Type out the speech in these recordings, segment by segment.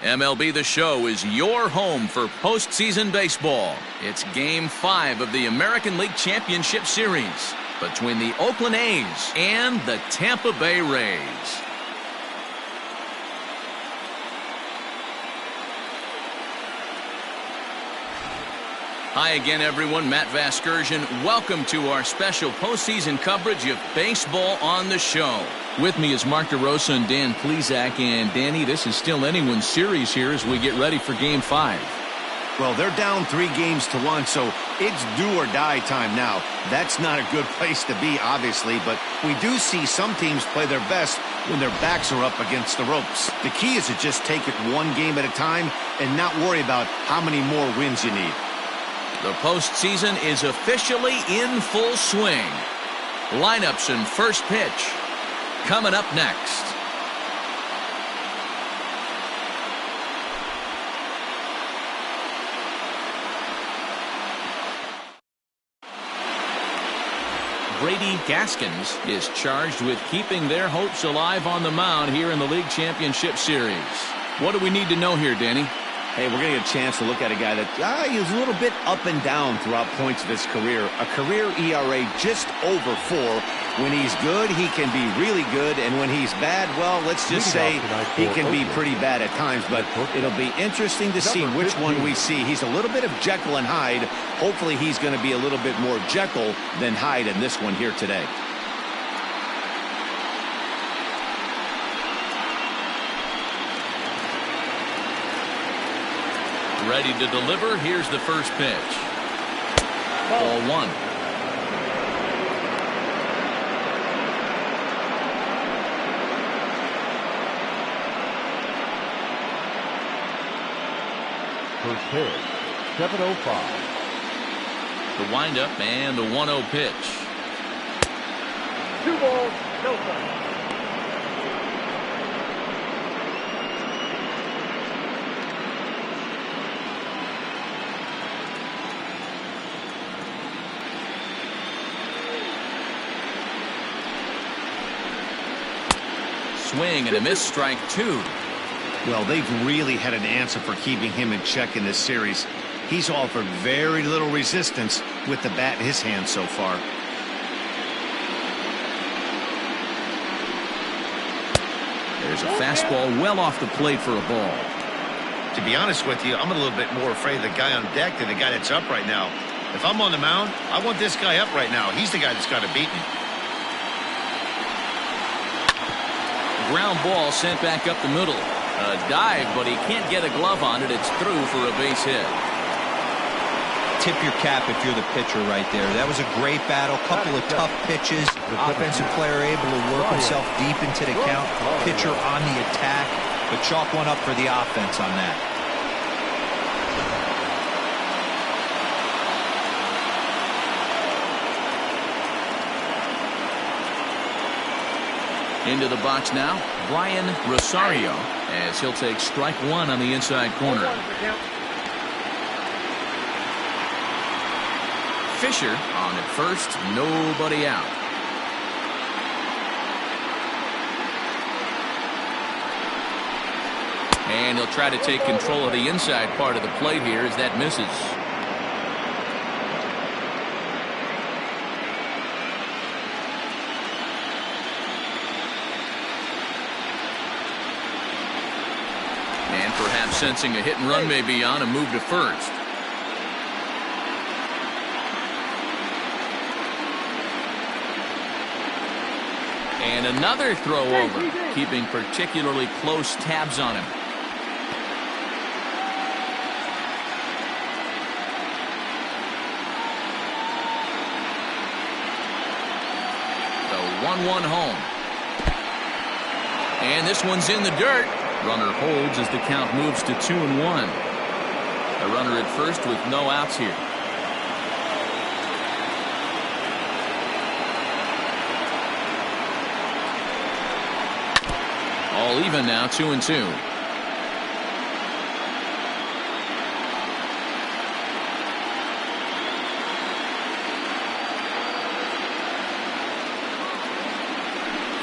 MLB The Show is your home for postseason baseball. It's Game 5 of the American League Championship Series between the Oakland A's and the Tampa Bay Rays. Hi again, everyone. Matt Vasgersian. Welcome to our special postseason coverage of Baseball on the Show. With me is Mark DeRosa and Dan Plesac. And Danny, this is still anyone's series here as we get ready for Game 5. Well, they're down 3-1, so it's do or die time now. That's not a good place to be, obviously, but we do see some teams play their best when their backs are up against the ropes. The key is to just take it one game at a time and not worry about how many more wins you need. The postseason is officially in full swing. Lineups and first pitch coming up next. Brady Gaskins is charged with keeping their hopes alive on the mound here in the League Championship Series. What do we need to know here, Danny? Hey, we're going to get a chance to look at a guy that he's a little bit up and down throughout points of his career. A career ERA just over 4. When he's good, he can be really good. And when he's bad, well, let's just say he can be pretty bad at times. But it'll be interesting to see which one we see. He's a little bit of Jekyll and Hyde. Hopefully he's going to be a little bit more Jekyll than Hyde in this one here today. Ready to deliver. Here's the first pitch. Ball 1. First pitch, 7:05. The windup and the 1-0 pitch. 2 balls, no strikes. Swing and a miss, strike 2. Well, they've really had an answer for keeping him in check in this series. He's offered very little resistance with the bat in his hand so far. There's a fastball well off the plate for a ball. To be honest with you, I'm a little bit more afraid of the guy on deck than the guy that's up right now. If I'm on the mound, I want this guy up right now. He's the guy that's got to beat me. Ground ball sent back up the middle. A dive, but he can't get a glove on it. It's through for a base hit. Tip your cap if you're the pitcher right there. That was a great battle. Couple of tough pitches. Offensive player able to work himself deep into the count. Pitcher on the attack, but chalk one up for the offense on that. Into the box now, Brian Rosario, as he'll take strike 1 on the inside corner. Fisher on at first, nobody out. And he'll try to take control of the inside part of the plate here as that misses. And perhaps sensing a hit and run may be on, a move to first. And another throw over, keeping particularly close tabs on him. The 1-1 home. And this one's in the dirt. Runner holds as the count moves to 2-1. A runner at first with no outs here. All even now, 2-2.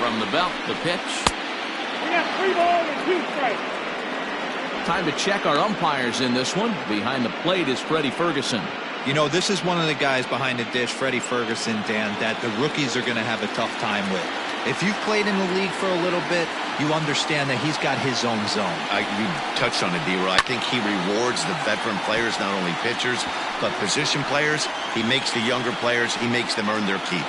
From the belt, the pitch. We got 3 balls and 2 strikes. Time to check our umpires in this one. Behind the plate is Freddie Ferguson. You know, this is one of the guys behind the dish, Freddie Ferguson, Dan, that the rookies are going to have a tough time with. If you've played in the league for a little bit, you understand that he's got his own zone. You touched on it, D-Roy. I think he rewards the veteran players, not only pitchers, but position players. He makes the younger players, he makes them earn their keep.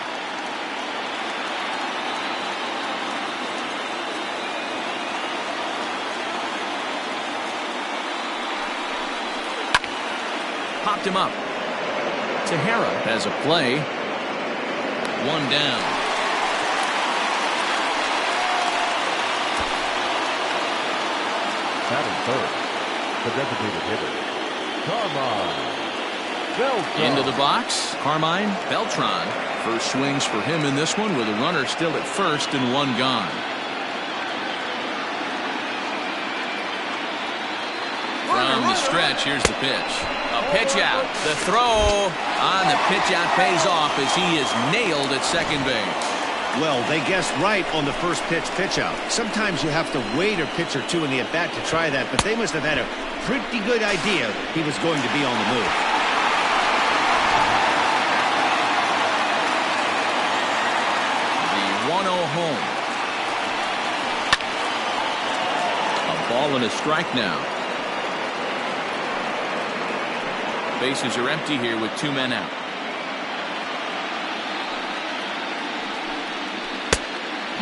Popped him up. Tejera has a play. 1 down. Batting third, the designated hitter, Carmine Beltran. Into the box, Carmine Beltran. First swings for him in this one with a runner still at first and 1 gone. From the stretch, here's the pitch. A pitch out. The throw on the pitch out pays off as he is nailed at second base. Well, they guessed right on the first pitch out. Sometimes you have to wait a pitch or two in the at-bat to try that, but they must have had a pretty good idea he was going to be on the move. The 1-0 home. A ball and a strike now. Bases are empty here with 2 men out.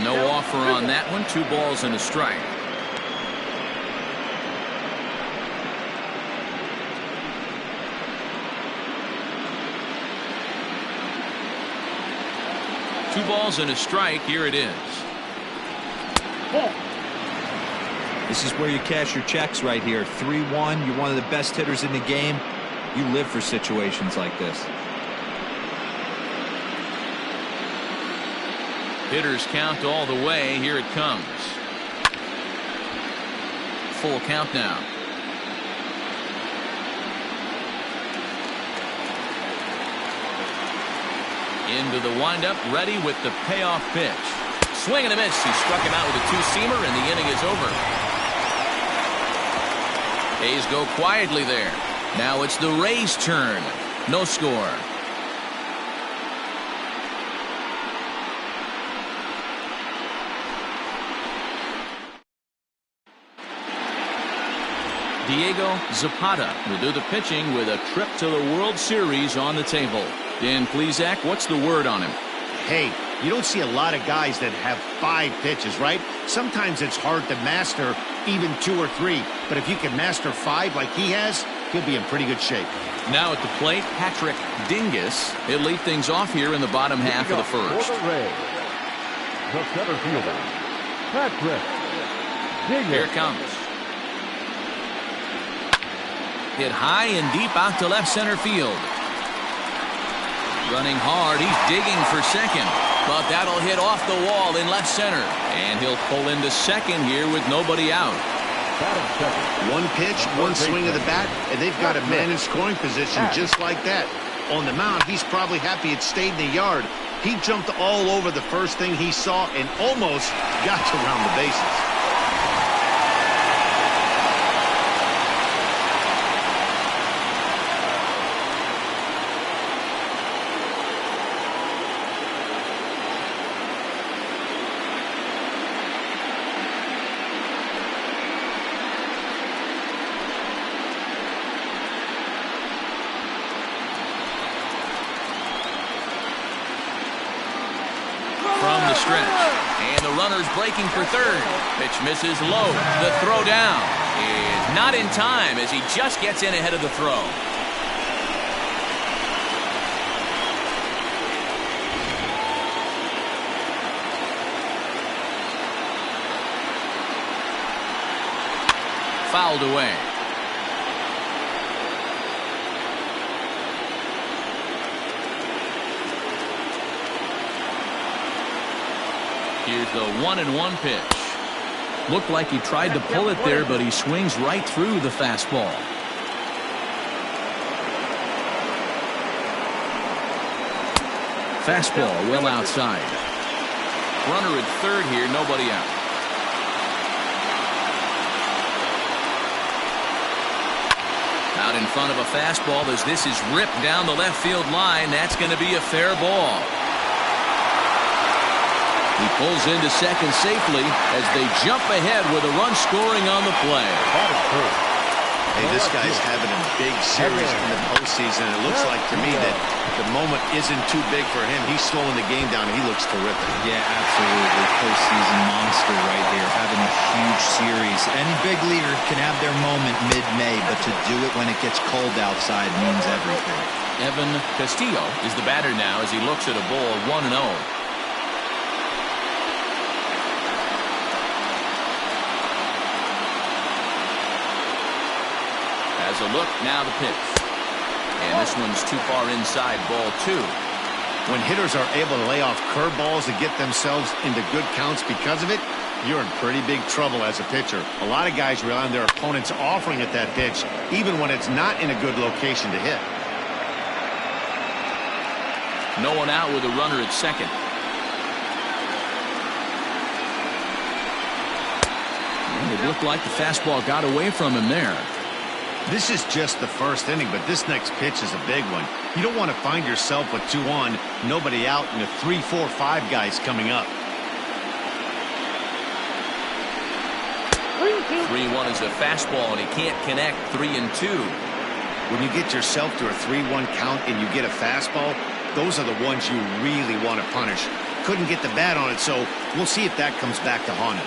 No offer on that one. 2 balls and a strike. Two balls and a strike. Here it is. This is where you cash your checks right here. 3-1. You're one of the best hitters in the game. You live for situations like this. Hitters count all the way. Here it comes. Full count now. Into the windup, ready with the payoff pitch. Swing and a miss. He struck him out with a 2-seamer, and the inning is over. A's go quietly there. Now it's the Rays' turn. No score. Diego Zapata will do the pitching with a trip to the World Series on the table. Dan Plesac, what's the word on him? Hey, you don't see a lot of guys that have 5 pitches, right? Sometimes it's hard to master even 2 or 3. But if you can master 5 like he has, he'll be in pretty good shape. Now at the plate, Patrick Dingus. He'll lead things off here in the bottom half of the first. For the Rays, the center fielder, Patrick Dingus. Here it comes. Hit high and deep out to left center field. Running hard, he's digging for second, but that'll hit off the wall in left center, and he'll pull into second here with nobody out. One pitch, one swing of the bat, and they've got a man in scoring position just like that. On the mound, he's probably happy it stayed in the yard. He jumped all over the first thing he saw and almost got around the bases. Runners breaking for third. Pitch misses low. The throw down is not in time as he just gets in ahead of the throw. Fouled away. Here's the 1-1 pitch. Looked like he tried to pull it there, but he swings right through the fastball. Fastball well outside. Runner at third here, nobody out. Out in front of a fastball as this is ripped down the left field line. That's going to be a fair ball. He pulls into second safely as they jump ahead with a run scoring on the play. Hey, this guy's having a big series in the postseason. It looks like to me that the moment isn't too big for him. He's slowing the game down. He looks terrific. Yeah, absolutely. Postseason monster right here, having a huge series. Any big leader can have their moment mid-May, but to do it when it gets cold outside means everything. Evan Castillo is the batter now as he looks at a ball 1-0. As a look, now the pitch. And this one's too far inside, ball 2. When hitters are able to lay off curveballs and get themselves into good counts because of it, you're in pretty big trouble as a pitcher. A lot of guys rely on their opponents offering at that pitch, even when it's not in a good location to hit. No one out with a runner at second. And it looked like the fastball got away from him there. This is just the first inning, but this next pitch is a big one. You don't want to find yourself with 2 on, nobody out, and the 3, 4, 5 guys coming up. 3-1 is a fastball, and he can't connect. 3-2. When you get yourself to a 3-1 count and you get a fastball, those are the ones you really want to punish. Couldn't get the bat on it, so we'll see if that comes back to haunt him.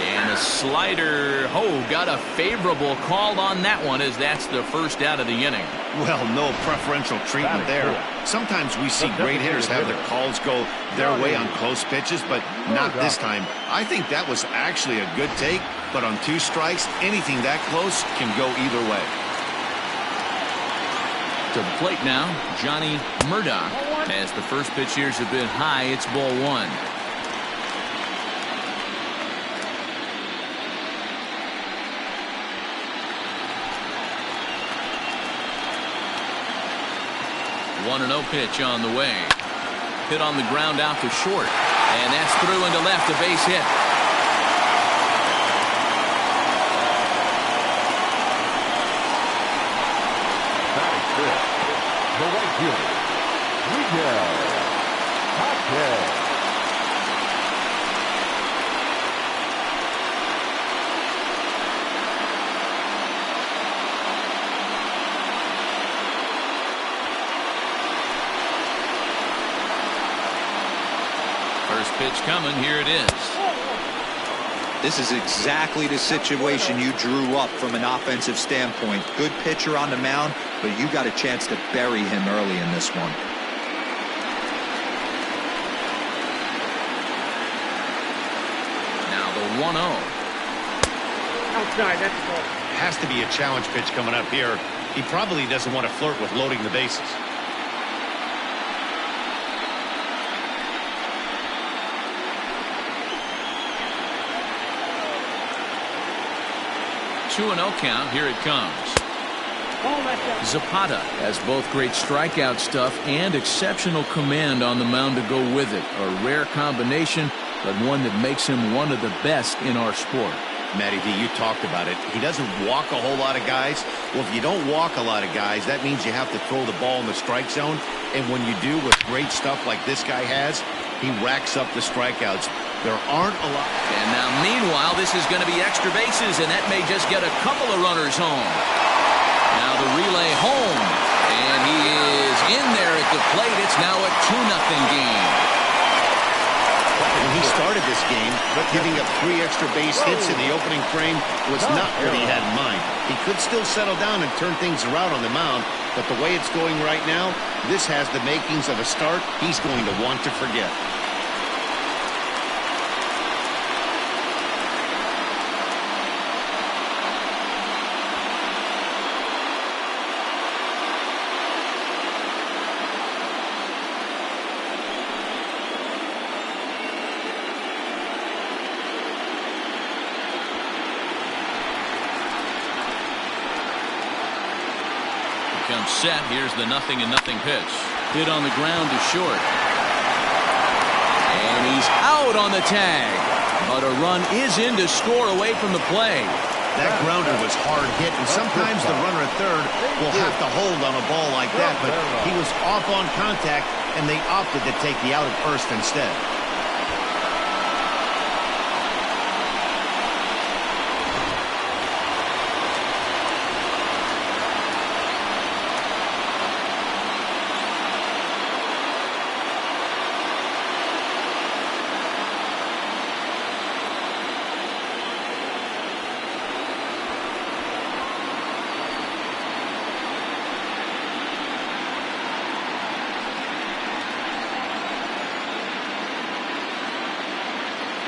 And a slider. Oh, got a favorable call on that one as that's the first out of the inning. Well, no preferential treatment there. Sometimes we see great hitters have their calls go their way on close pitches, but not this time. I think that was actually a good take, but on 2 strikes, anything that close can go either way. To the plate now, Johnny Murdock. As the first pitch here is a bit high, it's ball 1. One 1-0 pitch on the way. Hit on the ground out to short. And that's through into left, a base hit. Batting fifth, the right fielder, Miguel Jacquez. First pitch coming. Here it is. This is exactly the situation you drew up from an offensive standpoint. Good pitcher on the mound, but you got a chance to bury him early in this one. Now the 1-0. Outside, that's a ball. Has to be a challenge pitch coming up here. He probably doesn't want to flirt with loading the bases. 2-0 count. Here it comes. Zapata has both great strikeout stuff and exceptional command on the mound to go with it. A rare combination, but one that makes him one of the best in our sport. Matty V, you talked about it. He doesn't walk a whole lot of guys. Well, if you don't walk a lot of guys, that means you have to throw the ball in the strike zone. And when you do with great stuff like this guy has, he racks up the strikeouts. There aren't a lot. And now, meanwhile, this is going to be extra bases, and that may just get a couple of runners home. Now the relay home, and he is in there at the plate. It's now a 2-0 game. When he started this game, giving up 3 extra base hits in the opening frame was not what he had in mind. He could still settle down and turn things around on the mound, but the way it's going right now, this has the makings of a start he's going to want to forget. Comes set. Here's the 0-0 pitch. Hit on the ground to short. And he's out on the tag. But a run is in to score away from the play. That grounder was hard hit, and sometimes the runner at third will have to hold on a ball like that, but he was off on contact, and they opted to take the out at first instead.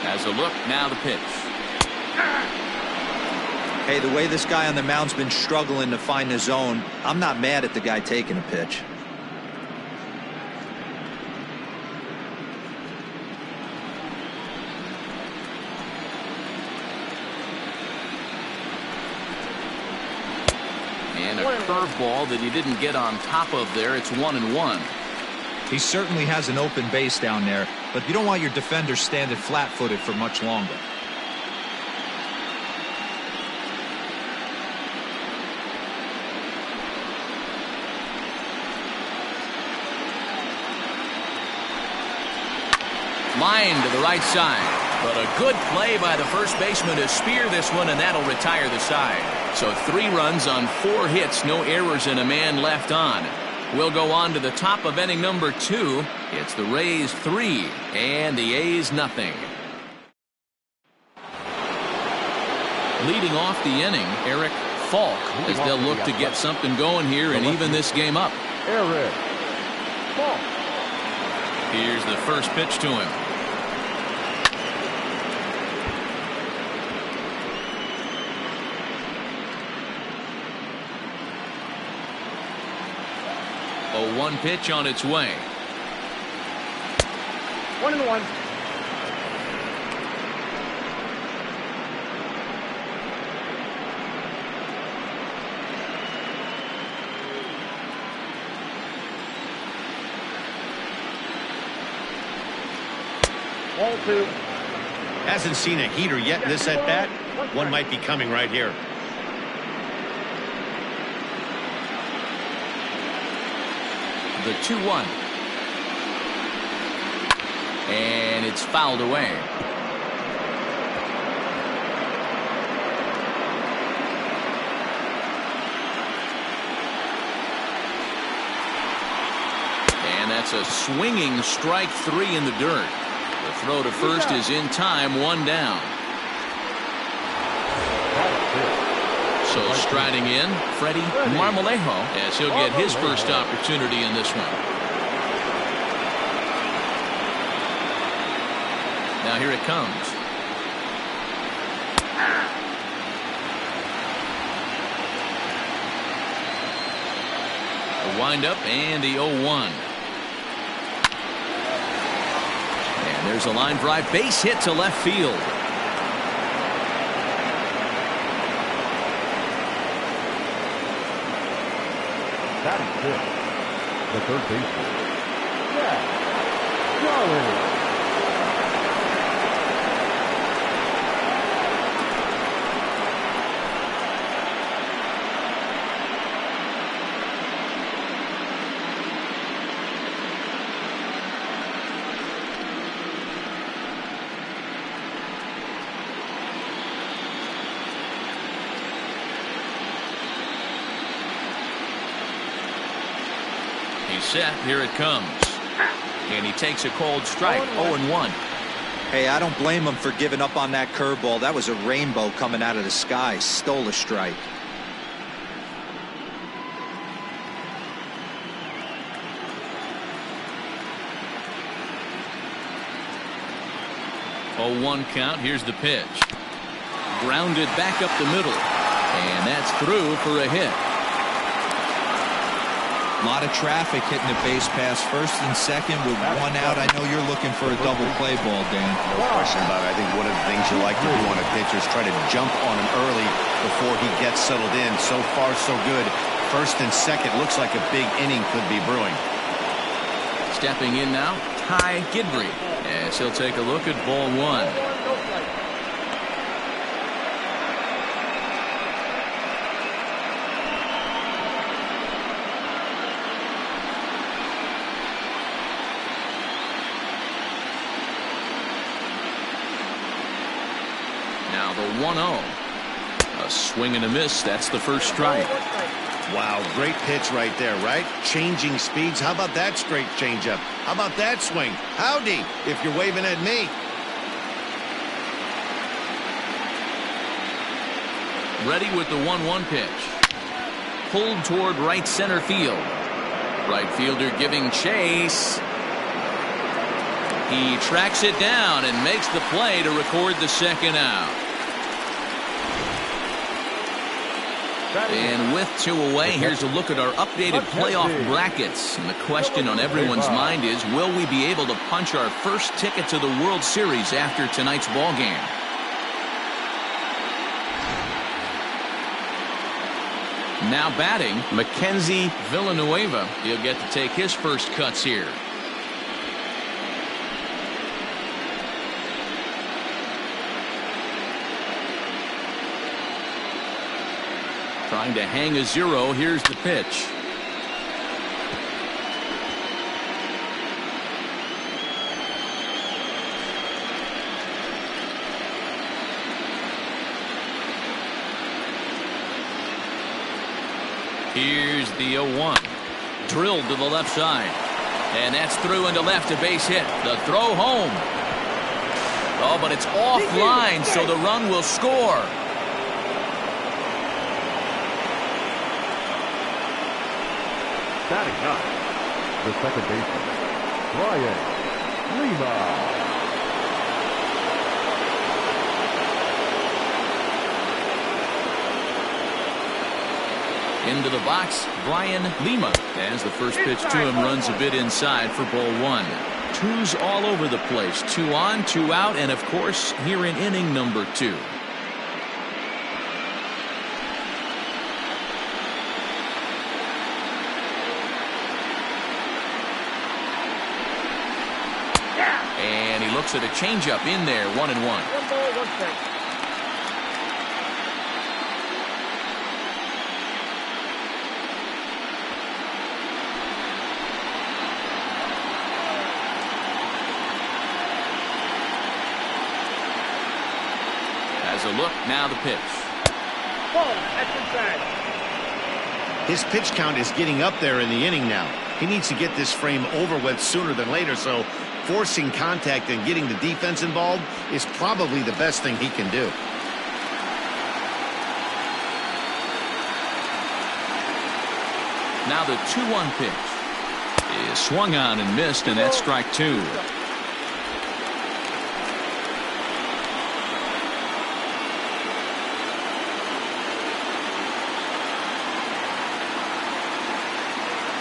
As a look, now the pitch. Hey, the way this guy on the mound's been struggling to find the zone, I'm not mad at the guy taking a pitch. And a curveball that he didn't get on top of there. It's 1-1. He certainly has an open base down there, but you don't want your defender standing flat-footed for much longer. Line to the right side. But a good play by the first baseman to spear this one, and that'll retire the side. So 3 runs on 4 hits, no errors, and a man left on. We'll go on to the top of inning number 2. It's the Rays 3 and the A's nothing. Leading off the inning, Eric Falk, as they'll look to get something going here and even this game up. Eric Falk. Here's the first pitch to him. A 1 pitch on its way. 1-1. Ball 2. Hasn't seen a heater yet in this at bat. One might be coming right here. The 2-1. And it's fouled away. And that's a swinging strike 3 in the dirt. The throw to first is in time, 1 down. So striding in, Freddie Marmolejo, as he'll get his first opportunity in this one. Now here it comes. A windup and the 0-1. And there's a line drive, base hit to left field. That is good. The third baseman. Yeah. Charlie. Set, here it comes, and he takes a cold strike. 0-1. Hey, I don't blame him for giving up on that curveball. That was a rainbow coming out of the sky. Stole a strike. Oh, 1 count. Here's the pitch. Grounded back up the middle, and that's through for a hit. A lot of traffic hitting the base pass first and second with 1 out. I know you're looking for a double play ball, Dan. No question about it. I think one of the things you like to do on a pitcher is try to jump on him early before he gets settled in. So far, so good. First and second looks like a big inning could be brewing. Stepping in now, Ty Gidry, as he'll take a look at ball one. Now the 1-0. A swing and a miss. That's the first strike. Wow, great pitch right there, right? Changing speeds. How about that straight changeup? How about that swing? Howdy, if you're waving at me. Ready with the 1-1 pitch. Pulled toward right center field. Right fielder giving chase. He tracks it down and makes the play to record the second out. And with 2 away, here's a look at our updated playoff brackets. And the question on everyone's mind is, will we be able to punch our first ticket to the World Series after tonight's ball game? Now batting, Mackenzie Villanueva. He'll get to take his first cuts here. Trying to hang a 0. Here's the pitch. Here's the 0-1. Drilled to the left side. And that's through into left, a base hit. The throw home. Oh, but it's offline, so the run will score. Batting up, the second baseman, Lima. Into the box, Lima. As the first pitch to him runs a bit inside for ball one. 2's all over the place. 2 on, 2 out, and of course, here in inning number 2. And he looks at a changeup in there, 1-1. 1 ball, 1 strike. As a look, now the pitch. Ball, that's inside. His pitch count is getting up there in the inning now. He needs to get this frame over with sooner than later, so forcing contact and getting the defense involved is probably the best thing he can do. Now the 2-1 pitch is swung on and missed, and that's strike 2.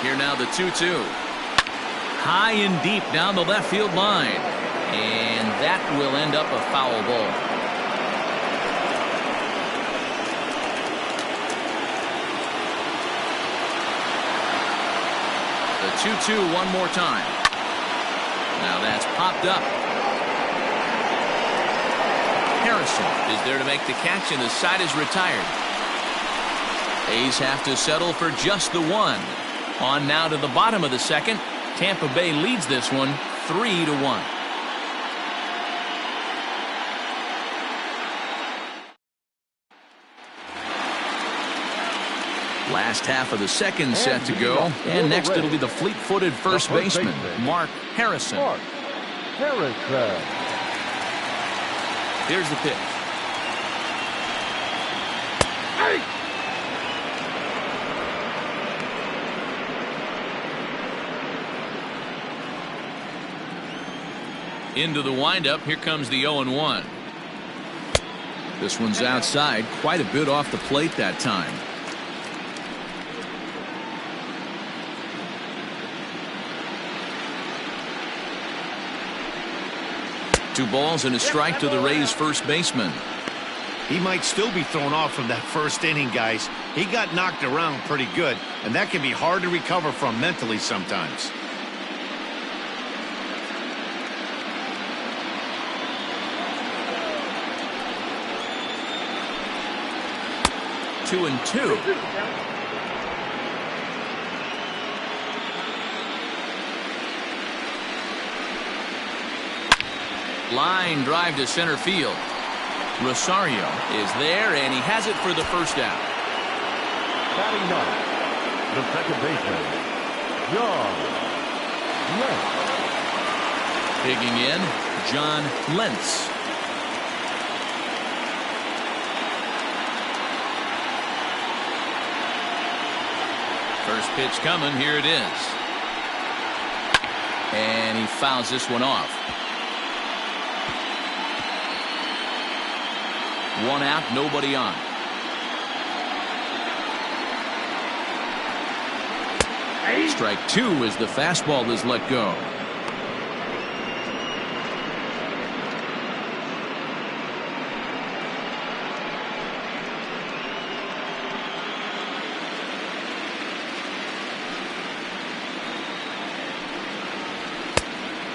Here now the 2-2. High and deep down the left field line. And that will end up a foul ball. The 2-2 one more time. Now that's popped up. Harrison is there to make the catch, and the side is retired. A's have to settle for just the 1. On now to the bottom of the second. Tampa Bay leads this one 3-1. Last half of the second set to go. And next it'll be the fleet-footed first baseman, Mark Harrison. Here's the pitch. Into the windup. Here comes the 0-1. This one's outside, quite a bit off the plate that time. Two balls and a strike to the Rays first baseman. He might still be thrown off from that first inning, guys. He got knocked around pretty good, and that can be hard to recover from mentally sometimes. 2-2. Line drive to center field. Rosario is there, and he has it for the first out. Batting up, the second baseman, John Lentz. Digging in, John Lentz. First pitch coming. Here it is. And he fouls this one off. One out, nobody on. Strike two as the fastball is let go.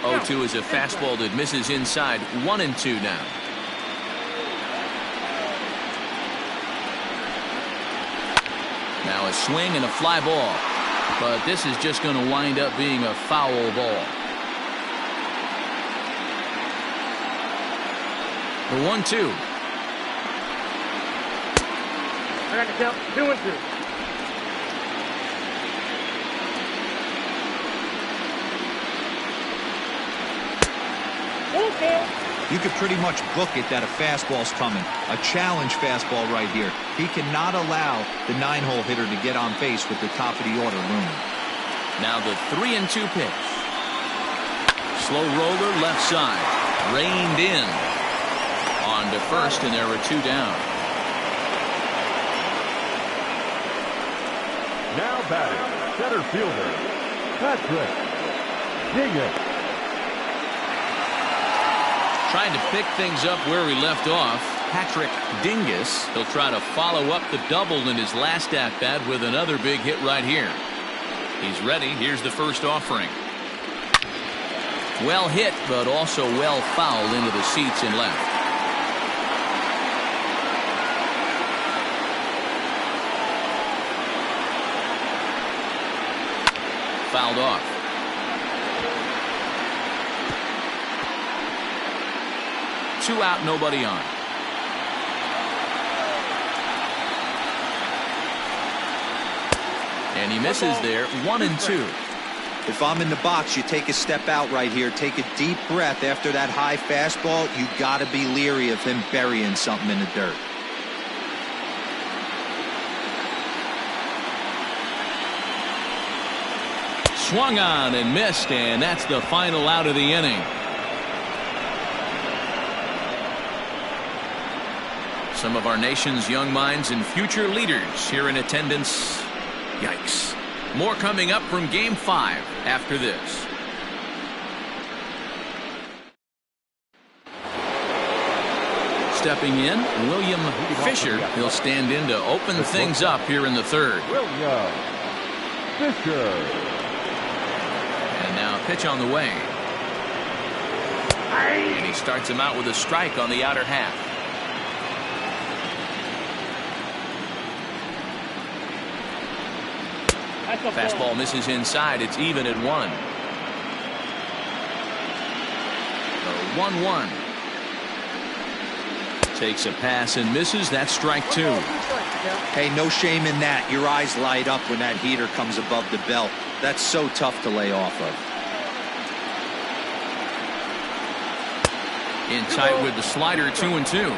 Oh, 2 is a fastball that misses inside. 1-2 now. Now a swing and a fly ball. But this is just going to wind up being a foul ball. The 1-2. I got to count 2-2. You could pretty much book it that a fastball's coming. A challenge fastball right here. He cannot allow the 9-hole hitter to get on base with the top of the order looming. Now the 3-2 pitch. Slow roller left side. Reined in. On to first, and there were 2 down. Now batting, center fielder, Patrick Dingus. Trying to pick things up where he left off. Patrick Dingus. He'll try to follow up the double in his last at-bat with another big hit right here. He's ready. Here's the first offering. Well hit, but also well fouled into the seats and left. Fouled off. Two out, nobody on. And he misses there. 1-2. If I'm in the box, you take a step out right here. Take a deep breath after that high fastball. You got to be leery of him burying something in the dirt. Swung on and missed, and that's the final out of the inning. Some of our nation's young minds and future leaders here in attendance. Yikes. More coming up from Game 5 after this. Stepping in, William Fisher. He'll stand in to open things up here in the third. William Fisher. And now a pitch on the way. And he starts him out with a strike on the outer half. Fastball misses inside. It's even at 1. The 1-1. Takes a pass and misses. That's strike 2. Hey, no shame in that. Your eyes light up when that heater comes above the belt. That's so tough to lay off of. In tight with the slider. 2-2.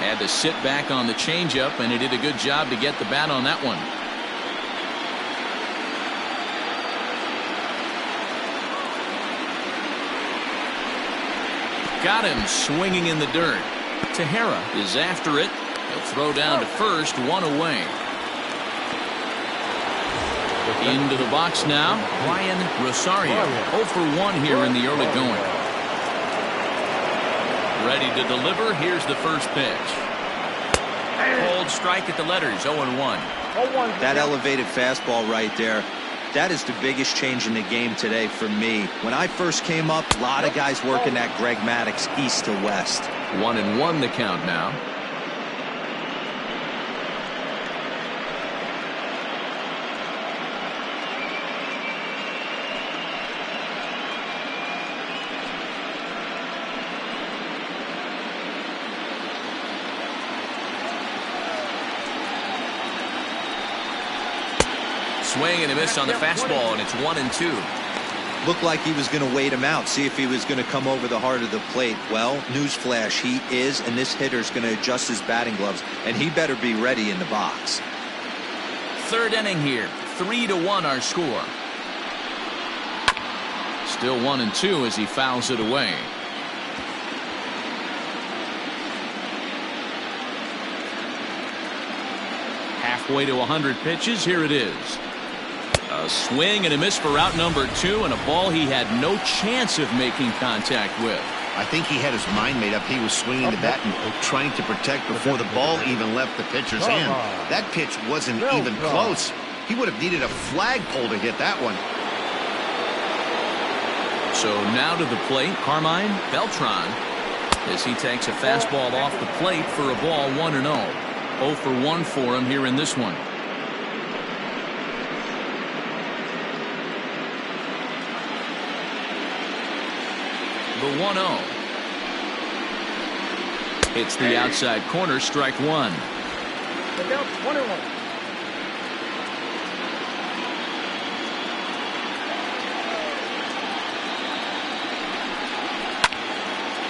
Had to sit back on the changeup, and he did a good job to get the bat on that one. Got him swinging in the dirt. Tejera is after it. He'll throw down to first. 1 away. Into the box now, Brian Rosario. 0 for 1 here in the early going. Ready to deliver. Here's the first pitch. Cold strike at the letters. 0-1. That elevated fastball right there. That is the biggest change in the game today for me. When I first came up, a lot of guys working that Greg Maddux east to west. 1-1 the count now. Swing and a miss on the fastball, and it's 1-2. Looked like he was going to wait him out, see if he was going to come over the heart of the plate. Well, newsflash, he is, and this hitter's going to adjust his batting gloves, and he better be ready in the box. Third inning here, 3-1 our score. Still 1-2 as he fouls it away. Halfway to 100 pitches, here it is. A swing and a miss for out number 2, and a ball he had no chance of making contact with. I think he had his mind made up. He was swinging the bat and trying to protect before the ball even left the pitcher's hand. That pitch wasn't even close. He would have needed a flagpole to hit that one. So now to the plate, Carmine Beltran, as he takes a fastball off the plate for a ball 1-0. 0 for 1 for him here in this one. The 1-0. It's the outside corner, strike 1. The count's 1-1.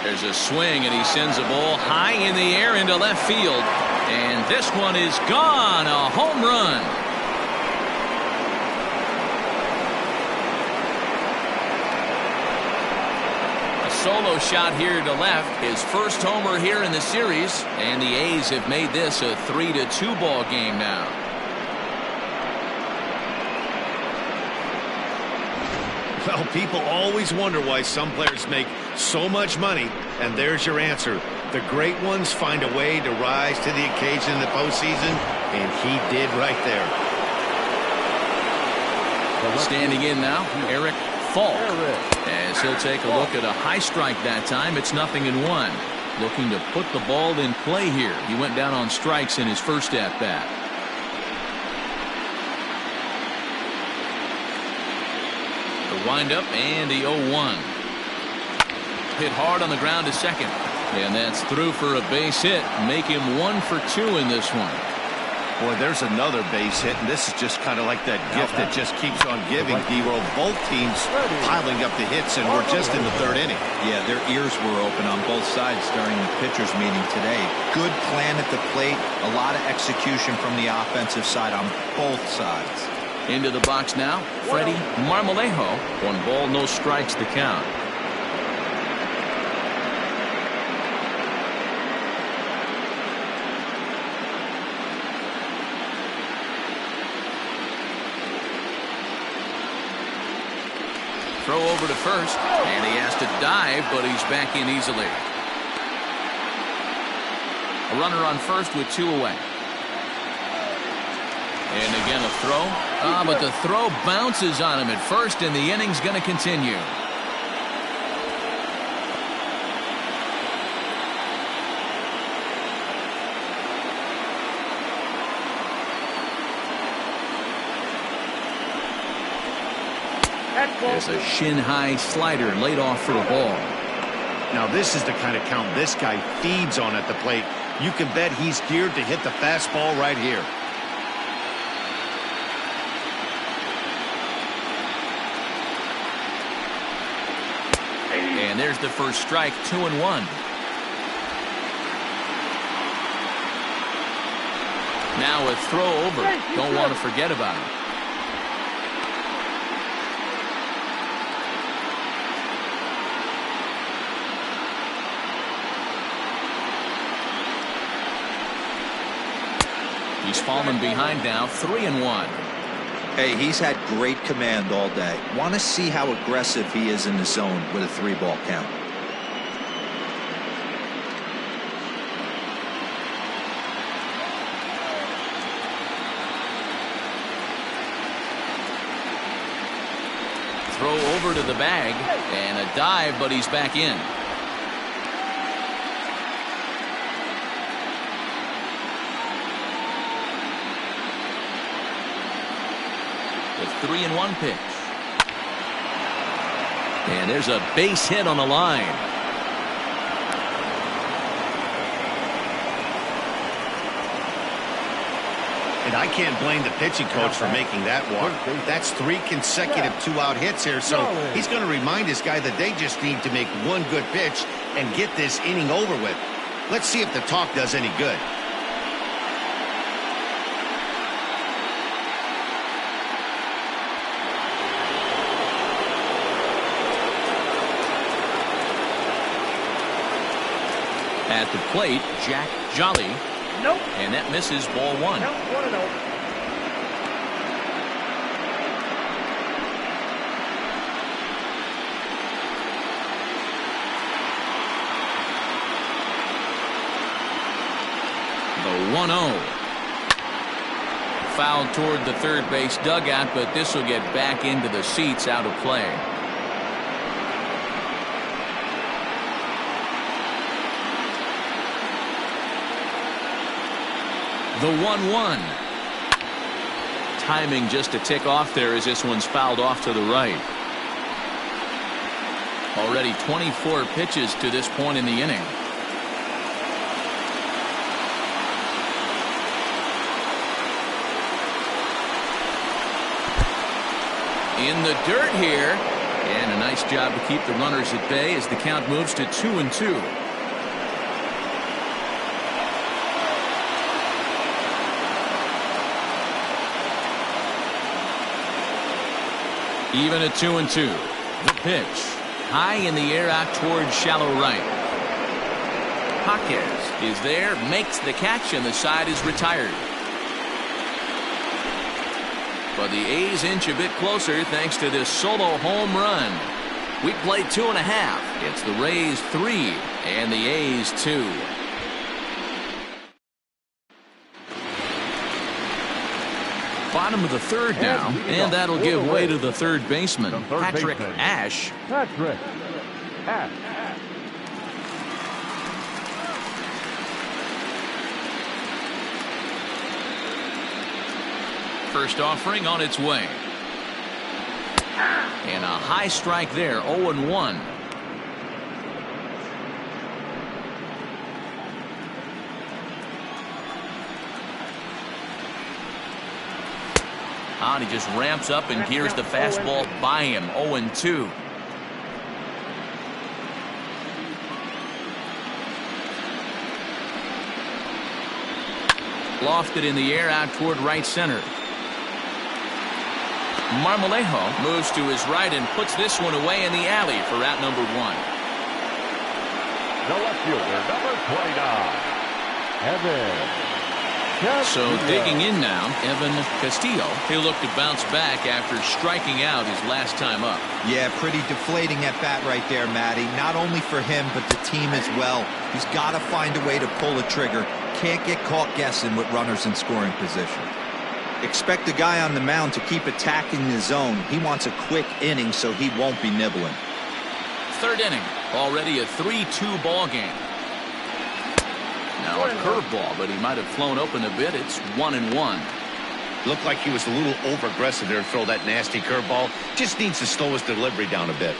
There's a swing, and he sends a ball high in the air into left field. And this one is gone. A home run. Solo shot here to left, his first homer here in the series, and the A's have made this a 3-2 ball game now. Well, people always wonder why some players make so much money, and there's your answer. The great ones find a way to rise to the occasion in the postseason, and he did right there. Standing in now, Eric Falk, as he'll take a look at a high strike that time. It's 0-1. Looking to put the ball in play here. He went down on strikes in his first at bat. The windup and the 0-1. Hit hard on the ground to second, and that's through for a base hit. Make him 1 for 2 in this one. Boy, there's another base hit, and this is just kind of like that gift that just keeps on giving, D-Roll. Both teams piling up the hits, and we're just in the third inning. Yeah, their ears were open on both sides during the pitchers' meeting today. Good plan at the plate, a lot of execution from the offensive side on both sides. Into the box now, Freddie Marmolejo. 1 ball, no strikes the count. Throw over to first, and he has to dive, but he's back in easily. A runner on first with 2 away. And again a throw. But the throw bounces on him at first, and the inning's going to continue. There's a shin-high slider laid off for a ball. Now this is the kind of count this guy feeds on at the plate. You can bet he's geared to hit the fastball right here. And there's the first strike, 2-1. Now a throw over. Don't want to forget about it. He's fallen behind now, 3-1. Hey, he's had great command all day. Want to see how aggressive he is in the zone with a 3-ball count. throw over to the bag and a dive, but he's back in. The 3-1 pitch. And there's a base hit on the line. And I can't blame the pitching coach for making that walk. That's 3 consecutive 2-out hits here, so he's going to remind this guy that they just need to make one good pitch and get this inning over with. Let's see if the talk does any good. At the plate, Jack Jolly. Nope. And that misses ball 1. Count 1-0. The 1-0. Fouled toward the third base dugout, but this will get back into the seats, out of play. The 1-1. Timing just a tick off there as this one's fouled off to the right. Already 24 pitches to this point in the inning. In the dirt here, and a nice job to keep the runners at bay as the count moves to 2-2. Even at 2-2. The pitch. High in the air out towards shallow right. Jacquez is there, makes the catch, and the side is retired. But the A's inch a bit closer thanks to this solo home run. We played 2.5. It's the Rays 3 and the A's 2. Bottom of the third now, and that'll give way to the third baseman, Patrick Ash. Patrick Ash. First offering on its way. And a high strike there, 0-1. He just ramps up and gears the fastball by him. 0-2. Lofted in the air out toward right center. Marmolejo moves to his right and puts this one away in the alley for out number 1. The left fielder, number 29, Evan. So digging in now, Evan Castillo. He'll look to bounce back after striking out his last time up. Yeah, pretty deflating at bat right there, Matty. Not only for him, but the team as well. He's got to find a way to pull a trigger. Can't get caught guessing with runners in scoring position. Expect the guy on the mound to keep attacking the zone. He wants a quick inning, so he won't be nibbling. Third inning, already a 3-2 ball game. Now a curveball, but he might have flown open a bit. It's 1-1. Looked like he was a little over-aggressive there to throw that nasty curveball. Just needs to slow his delivery down a bit.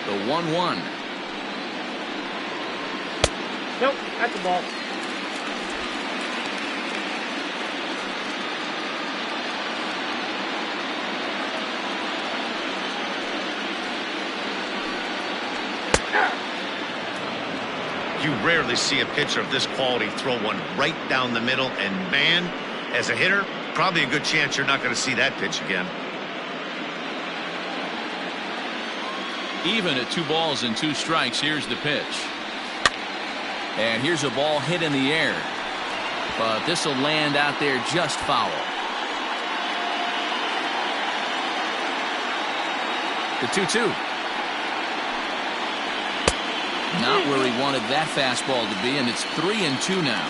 The 1-1. Nope, that's the ball. You rarely see a pitcher of this quality throw one right down the middle, and man, as a hitter, probably a good chance you're not going to see that pitch again. Even at 2 balls and 2 strikes, here's the pitch. And here's a ball hit in the air. But this will land out there just foul. The 2-2. Not where he wanted that fastball to be, and it's 3-2 now.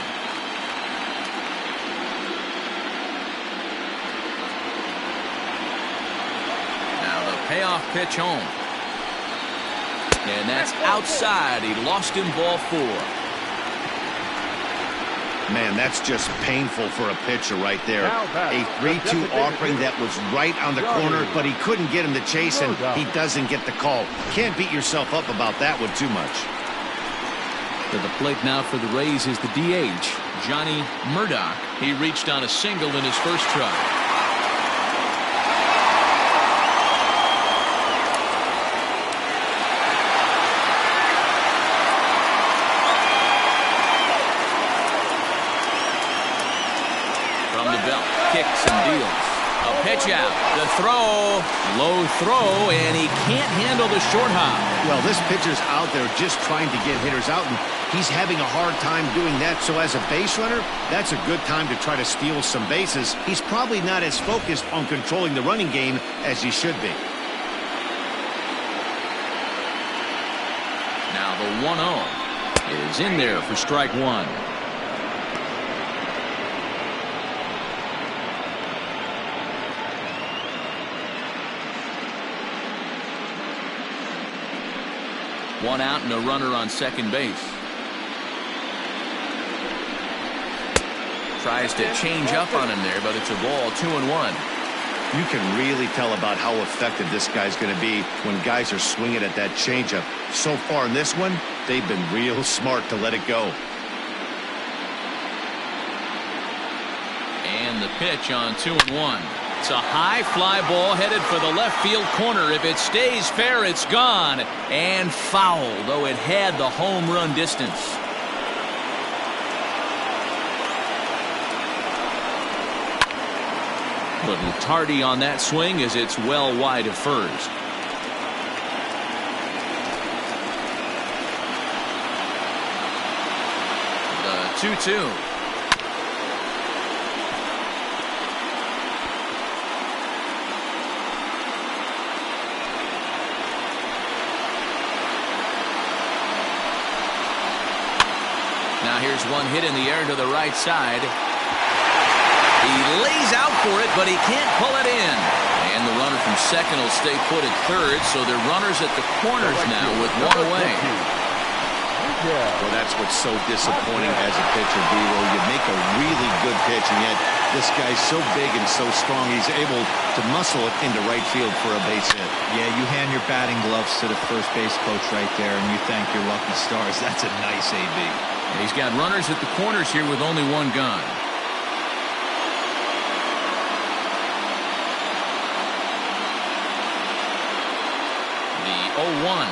payoff pitch home. And that's outside. He lost him, ball 4. Man, that's just painful for a pitcher right there. A 3-2 offering that was right on the corner, but he couldn't get him to chase, and he doesn't get the call. Can't beat yourself up about that one too much. To the plate now for the Rays is the DH, Johnny Murdock. He reached on a single in his first try. Kicks and deals. A pitch out. The throw. Low throw, and he can't handle the short hop. Well, this pitcher's out there just trying to get hitters out, and he's having a hard time doing that. So as a base runner, that's a good time to try to steal some bases. He's probably not as focused on controlling the running game as he should be. Now the 1-0 is in there for strike 1. One out and a runner on second base. Tries to change up on him there, but it's a ball. 2-1. You can really tell about how effective this guy's going to be when guys are swinging at that changeup. So far in this one, they've been real smart to let it go. And the pitch on 2-1. It's a high fly ball headed for the left field corner. If it stays fair, it's gone. And foul, though it had the home run distance. Little tardy on that swing as it's well wide of first. The 2-2. Now here's one hit in the air to the right side. He lays out for it, but he can't pull it in. And the runner from second will stay put at third, so they're runners at the corners now with one away. Well, that's what's so disappointing as a pitcher, D-Ro. You make a really good pitch, and yet this guy's so big and so strong, he's able to muscle it into right field for a base hit. Yeah, you hand your batting gloves to the first base coach right there, and you thank your lucky stars. That's a nice AB. And he's got runners at the corners here with only one gun. The 0-1.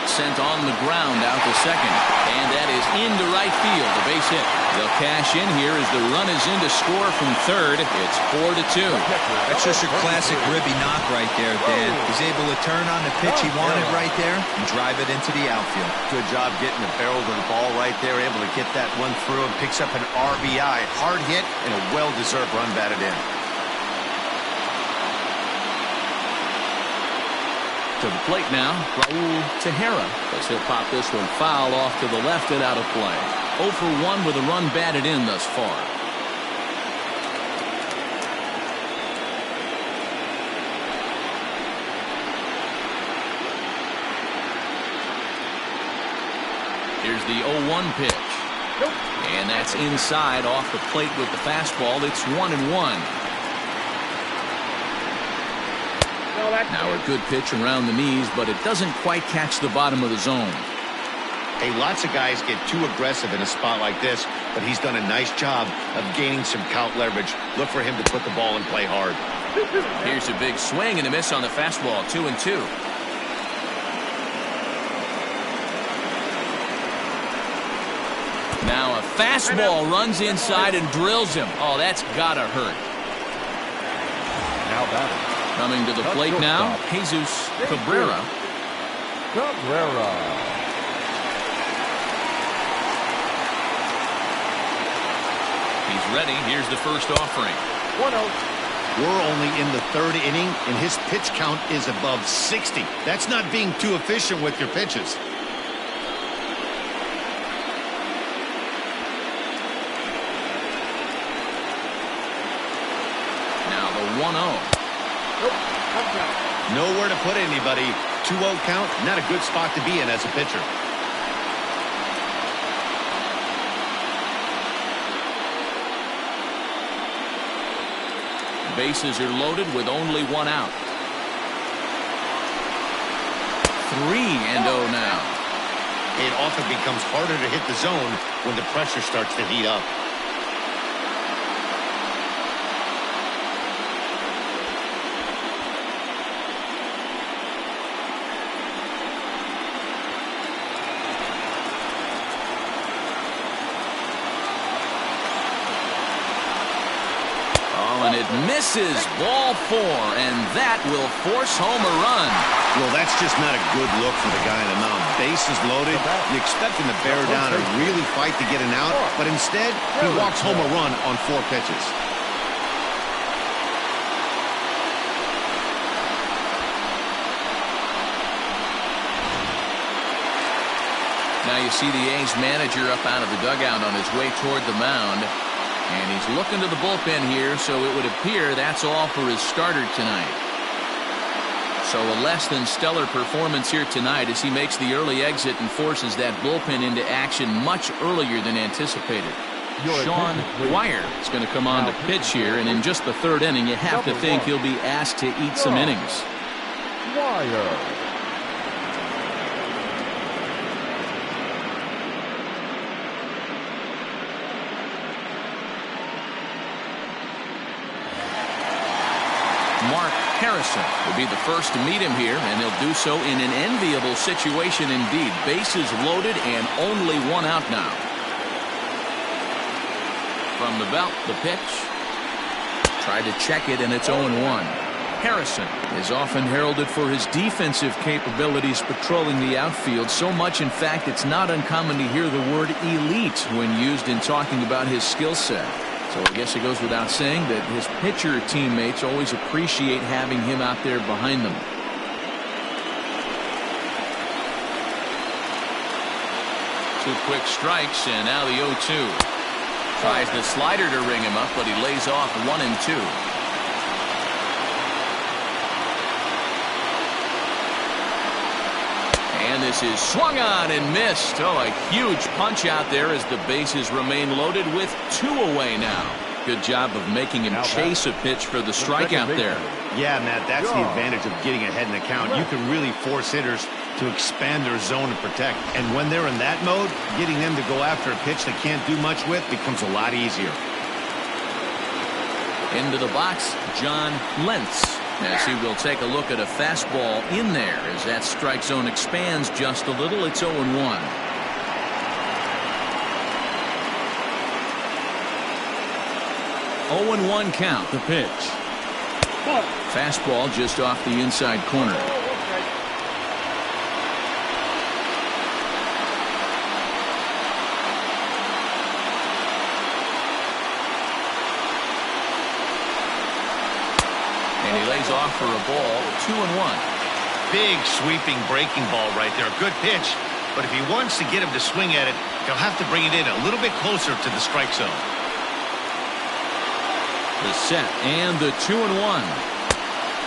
Sent on the ground out to second. And that is into right field. A base hit. They'll cash in here as the run is in to score from third. It's 4-2. That's just a classic ribby knock right there, Dan. He's able to turn on the pitch he wanted right there and drive it into the outfield. Good job getting the barrel of the ball right there, able to get that one through and picks up an RBI. Hard hit and a well-deserved run batted in. To the plate now, Raul Tejera, as he'll pop this one foul off to the left and out of play. 0 for 1 with a run batted in thus far. Here's the 0-1 pitch. And that's inside off the plate with the fastball. It's 1-1. Now a good pitch around the knees, but it doesn't quite catch the bottom of the zone. Hey, lots of guys get too aggressive in a spot like this, but he's done a nice job of gaining some count leverage. Look for him to put the ball in play hard. Here's a big swing and a miss on the fastball. 2-2. Now a fastball runs inside and drills him. Oh, that's gotta hurt. Now batting. Coming to the plate now, Jesus Cabrera. He's ready. Here's the first offering. 1-0. We're only in the third inning, and his pitch count is above 60. That's not being too efficient with your pitches. Now the 1-0. Nowhere to put anybody. 2-0 count, not a good spot to be in as a pitcher. Bases are loaded with only one out. 3-0 now. It often becomes harder to hit the zone when the pressure starts to heat up. And it misses, ball 4, and that will force home a run. Well, that's just not a good look for the guy on the mound. Bases loaded. You expect him to bear down and really fight to get an out, but instead, he walks home a run on 4 pitches. Now you see the A's manager up out of the dugout on his way toward the mound. And he's looking to the bullpen here, so it would appear that's all for his starter tonight. So a less than stellar performance here tonight as he makes the early exit and forces that bullpen into action much earlier than anticipated. Sean Dwyer is going to come on to pitch here, and in just the 3rd inning, you have to think he'll be asked to eat some innings. Dwyer. Harrison will be the first to meet him here, and he'll do so in an enviable situation indeed. Bases loaded and only one out now. From the belt, the pitch. Tried to check it, and it's 0-1. Harrison is often heralded for his defensive capabilities patrolling the outfield. So much, in fact, it's not uncommon to hear the word elite when used in talking about his skill set. So I guess it goes without saying that his pitcher teammates always appreciate having him out there behind them. Two quick strikes, and now the 0-2. Tries the slider to ring him up, but he lays off 1 and 2. And this is swung on and missed. Oh, a huge punch out there as the bases remain loaded with 2 away now. Good job of making him chase a pitch for the strikeout there. Yeah, Matt, that's the advantage of getting ahead in the count. You can really force hitters to expand their zone and protect. And when they're in that mode, getting them to go after a pitch they can't do much with becomes a lot easier. Into the box, John Lentz, as he will take a look at a fastball in there as that strike zone expands just a little. It's 0-1. 0-1 count, the pitch. Fastball just off the inside corner. And he lays off for a ball, 2-1. Big sweeping breaking ball right there. Good pitch. But if he wants to get him to swing at it, he'll have to bring it in a little bit closer to the strike zone. The set and the 2-1.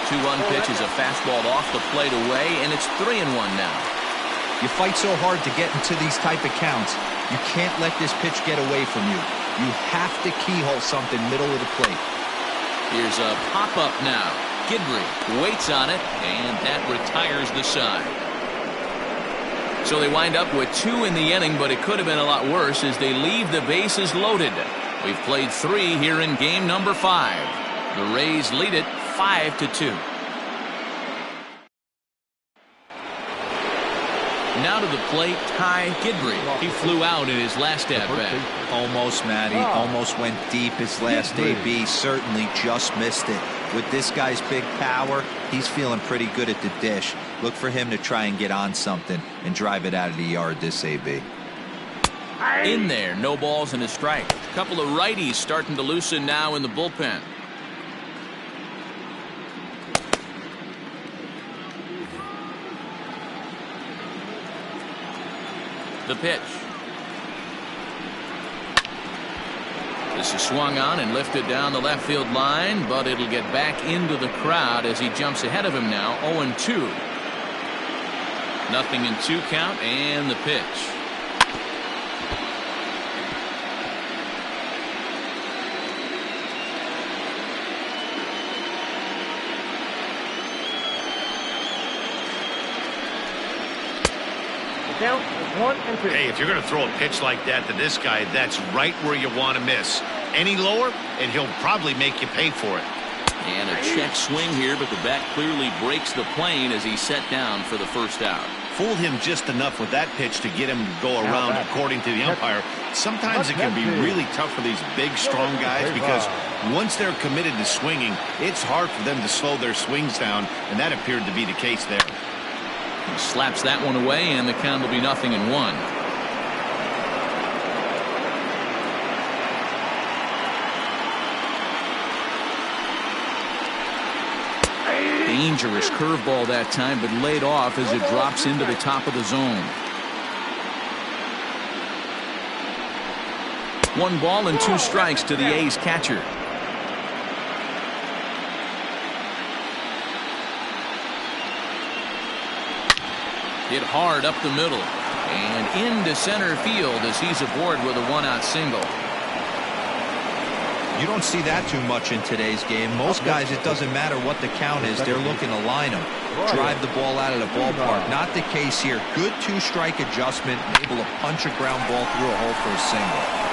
2-1 pitch is a fastball off the plate away, and it's 3-1 now. You fight so hard to get into these type of counts. You can't let this pitch get away from you. You have to keyhole something middle of the plate. Here's a pop-up now. Guidry waits on it, and that retires the side. So they wind up with 2 in the inning, but it could have been a lot worse as they leave the bases loaded. We've played 3 here in game number 5. The Rays lead it 5-2. Now to the plate, Ty Guidry. He flew out in his last at-bat. Almost, Matty. Almost went deep his last AB. Certainly just missed it. With this guy's big power, he's feeling pretty good at the dish. Look for him to try and get on something and drive it out of the yard this AB. In there, no balls and a strike. A couple of righties starting to loosen now in the bullpen. The pitch. This is swung on and lifted down the left field line, but it'll get back into the crowd as he jumps ahead of him now. 0-2. 0-2 count, and the pitch. Down 1-2. Hey, if you're going to throw a pitch like that to this guy, that's right where you want to miss. Any lower, and he'll probably make you pay for it. And a check swing here, but the bat clearly breaks the plane as he's set down for the first out. Fooled him just enough with that pitch to get him to go around, according to the umpire. Sometimes it can be really tough for these big, strong guys because once they're committed to swinging, it's hard for them to slow their swings down, and that appeared to be the case there. He slaps that one away, and the count will be 0-1. Dangerous curveball that time, but laid off as it drops into the top of the zone. 1 ball and 2 strikes to the A's catcher. Hit hard up the middle and into center field as he's aboard with a 1-out single. You don't see that too much in today's game. Most guys, it doesn't matter what the count is, they're looking to line them, drive the ball out of the ballpark. Not the case here. Good 2-strike adjustment, able to punch a ground ball through a hole for a single.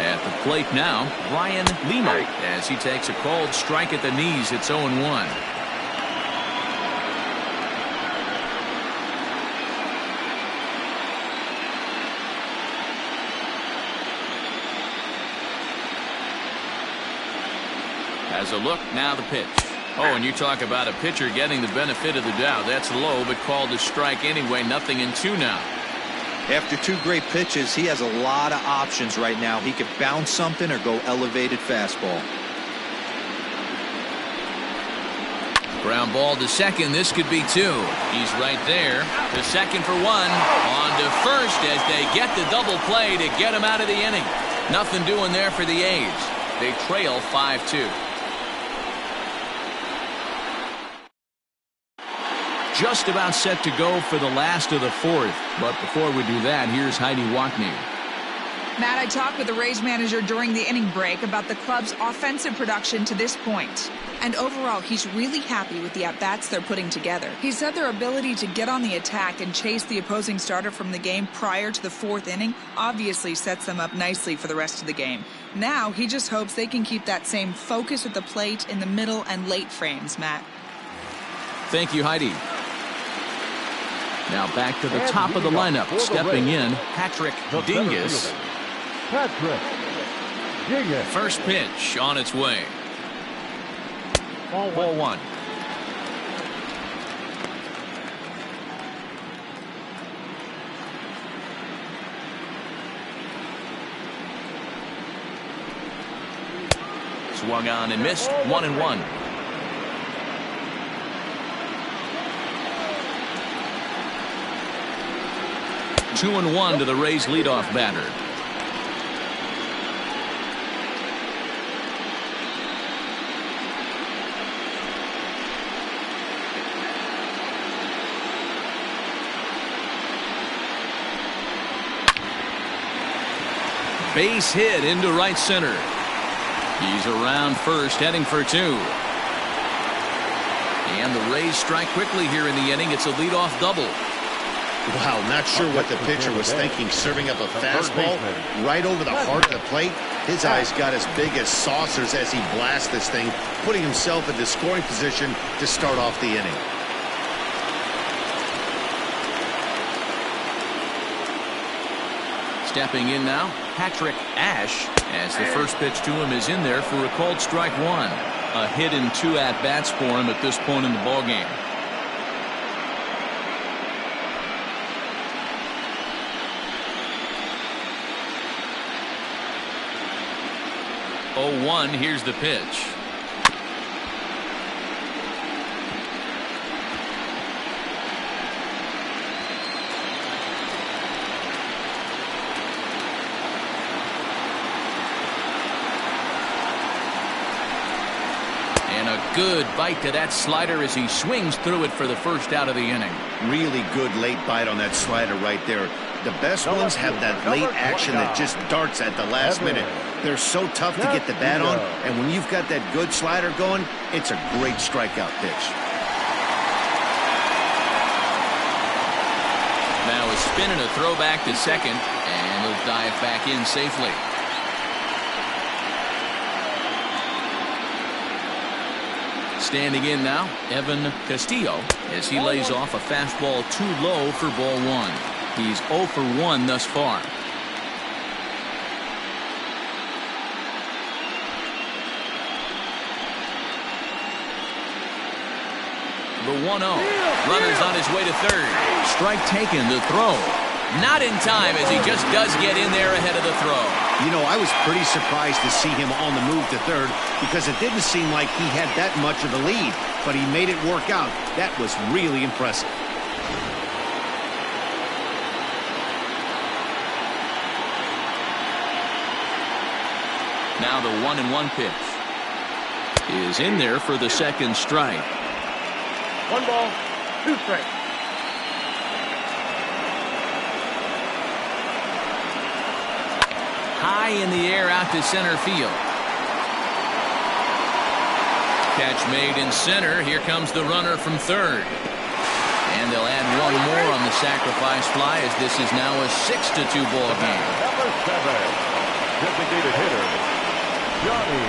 At the plate now, Brian Lima, as he takes a cold strike at the knees. It's 0-1. As a look, now the pitch. Oh, and you talk about a pitcher getting the benefit of the doubt. That's low, but called a strike anyway. 0-2 now. After 2 great pitches, he has a lot of options right now. He could bounce something or go elevated fastball. Ground ball to second. This could be 2. He's right there. To second for 1. On to first as they get the double play to get him out of the inning. Nothing doing there for the A's. They trail 5-2. Just about set to go for the last of the 4th. But before we do that, here's Heidi Walkner. Matt, I talked with the Rays manager during the inning break about the club's offensive production to this point. And overall, he's really happy with the at-bats they're putting together. He said their ability to get on the attack and chase the opposing starter from the game prior to the 4th inning obviously sets them up nicely for the rest of the game. Now, he just hopes they can keep that same focus at the plate in the middle and late frames, Matt. Thank you, Heidi. Now back to the top of the lineup. Stepping in, Patrick Dingus. First pitch on its way. Ball 1. Swung on and missed. 1-1. Two and 1 to the Rays leadoff batter. Base hit into right center. He's around first, heading for 2. And the Rays strike quickly here in the inning. It's a leadoff double. Wow, not sure what the pitcher was thinking, serving up a fastball right over the heart of the plate. His eyes got as big as saucers as he blasts this thing, putting himself into scoring position to start off the inning. Stepping in now, Patrick Ash, as the first pitch to him is in there for a called strike 1. A hit in 2 at-bats for him at this point in the ballgame. 0-1, here's the pitch. And a good bite to that slider as he swings through it for the first out of the inning. Really good late bite on that slider right there. The best ones have that late action that just darts at the last minute. They're so tough to get the bat on, and when you've got that good slider going, it's a great strikeout pitch. Now a spin and a throw back to second, and he'll dive back in safely. Standing in now, Evan Castillo, as he lays off a fastball too low for ball one. He's 0 for 1 thus far. The 1-0. Runner's on his way to third. Strike taken, the throw. Not in time as he just does get in there ahead of the throw. You know, I was pretty surprised to see him on the move to third because it didn't seem like he had that much of a lead, but he made it work out. That was really impressive. Now the 1-1 pitch is in there for the second strike. 1 ball, 2 strikes. High in the air out to center field. Catch made in center. Here comes the runner from third. And they'll add one more on the sacrifice fly as this is now a 6-2 ball game. Number 7, designated hitter, Johnny.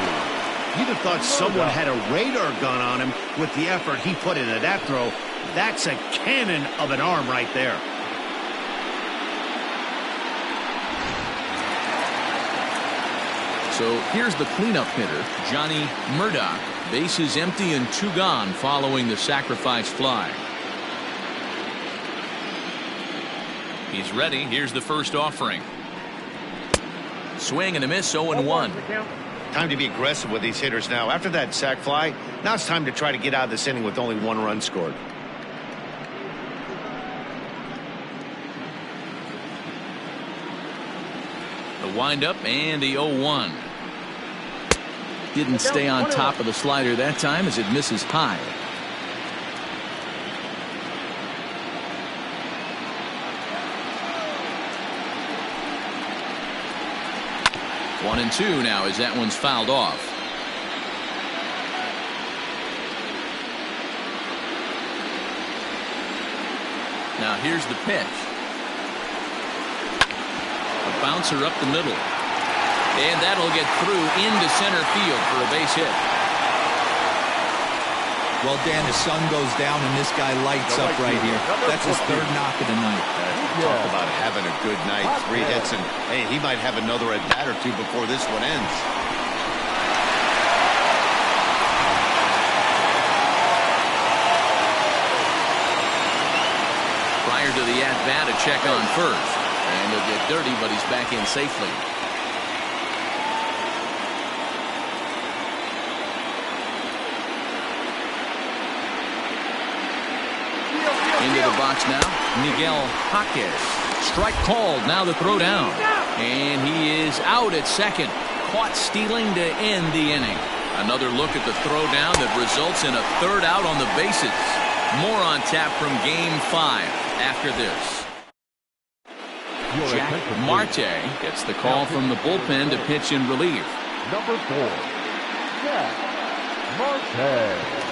You'd have thought someone had a radar gun on him with the effort he put into that throw. That's a cannon of an arm right there. So here's the cleanup hitter, Johnny Murdock. Bases empty and 2 gone following the sacrifice fly. He's ready. Here's the first offering. Swing and a miss, 0-1. Time to be aggressive with these hitters now. After that sac fly, now it's time to try to get out of this inning with only 1 run scored. The windup and the 0-1. Didn't stay on top of the slider that time as it misses high. One and 2 now as that one's fouled off. Now here's the pitch. A bouncer up the middle. And that'll get through into center field for a base hit. Well, Dan, the sun goes down and this guy lights up right here. That's his 3rd knock of the night. Talk about having a good night. 3 hits, and hey, he might have another at bat or 2 before this one ends. Prior to the at-bat, a check on first. And he'll get dirty, but he's back in safely. Into the box now, Miguel Jacquez. Strike called, now the throw down. And he is out at second. Caught stealing to end the inning. Another look at the throw down that results in a 3rd out on the bases. More on tap from Game 5 after this. Jack Marte gets the call from the bullpen to pitch in relief. Number 4, Jack Marte.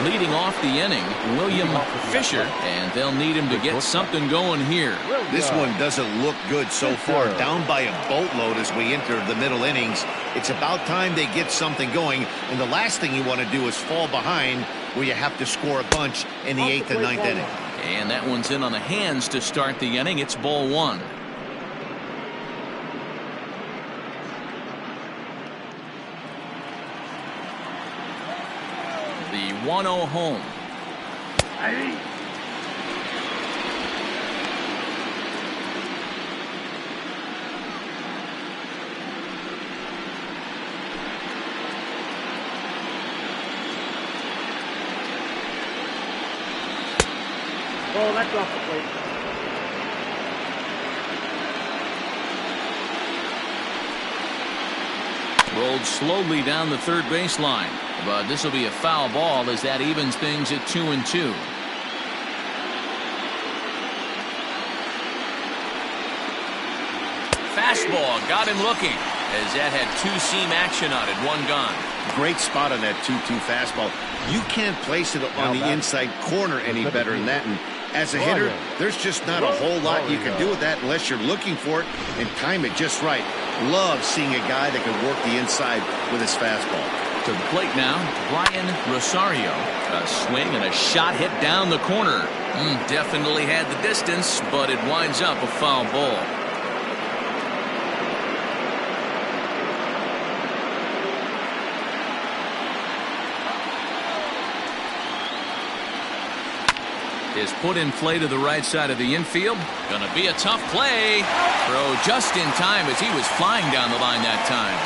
Leading off the inning, William Fisher, and they'll need him to get something going here. This one doesn't look good so far. Down by a boatload as we enter the middle innings. It's about time they get something going, and the last thing you want to do is fall behind where you have to score a bunch in the 8th and 9th inning. And that one's in on the hands to start the inning. It's ball 1. The 1-0 home. Oh, that's off the plate. Rolled slowly down the third baseline, but this will be a foul ball as that evens things at 2-2. Fastball got him looking as that had two-seam action on it. One gone. Great spot on that 2-2 fastball. You can't place it on the inside corner any better than that. And as a hitter, there's just not a whole lot you can do with that unless you're looking for it and time it just right. Love seeing a guy that can work the inside with his fastball. To the plate now, Brian Rosario. A swing and a shot hit down the corner. Definitely had the distance, but it winds up a foul ball. Is put in play to the right side of the infield. Gonna be a tough play. Throw just in time as he was flying down the line that time.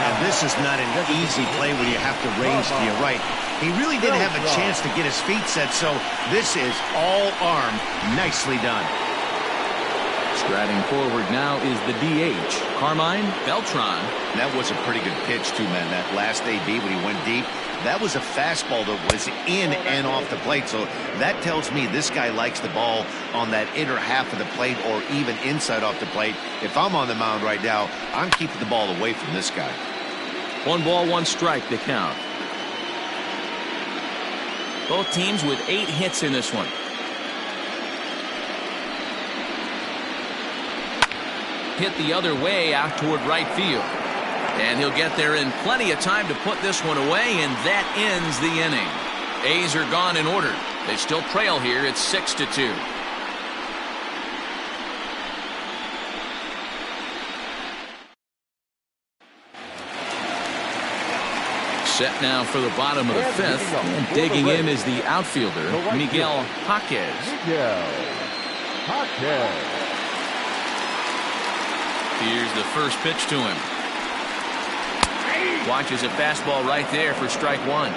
Now this is not an easy play when you have to range to your right. He really didn't have a chance to get his feet set, so this is all arm. Nicely done. Striding forward now is the DH, Carmine Beltran. That was a pretty good pitch too, man. That last AB when he went deep, that was a fastball that was in and off the plate. So that tells me this guy likes the ball on that inner half of the plate or even inside off the plate. If I'm on the mound right now, I'm keeping the ball away from this guy. 1 ball, 1 strike to count. Both teams with 8 hits in this one. Hit the other way out toward right field. And he'll get there in plenty of time to put this one away, and that ends the inning. A's are gone in order. They still trail here. It's 6-2. Set now for the bottom of the 5th, and digging in is the outfielder, Miguel Jacquez. Here's the first pitch to him. Watches a fastball right there for strike 1.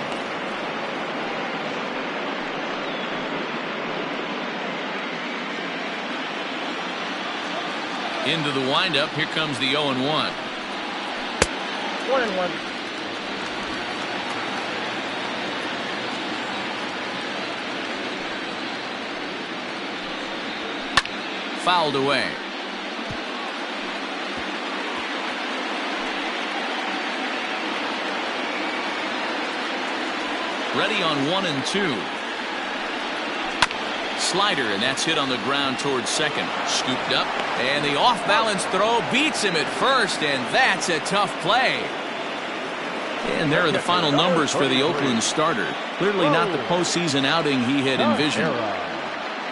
Into the windup. Here comes the 0-1. 1-1. Fouled away. Ready on 1 and 2. Slider, and that's hit on the ground towards second. Scooped up, and the off-balance throw beats him at first, and that's a tough play. And there are the final numbers for the Oakland starter. Clearly not the postseason outing he had envisioned.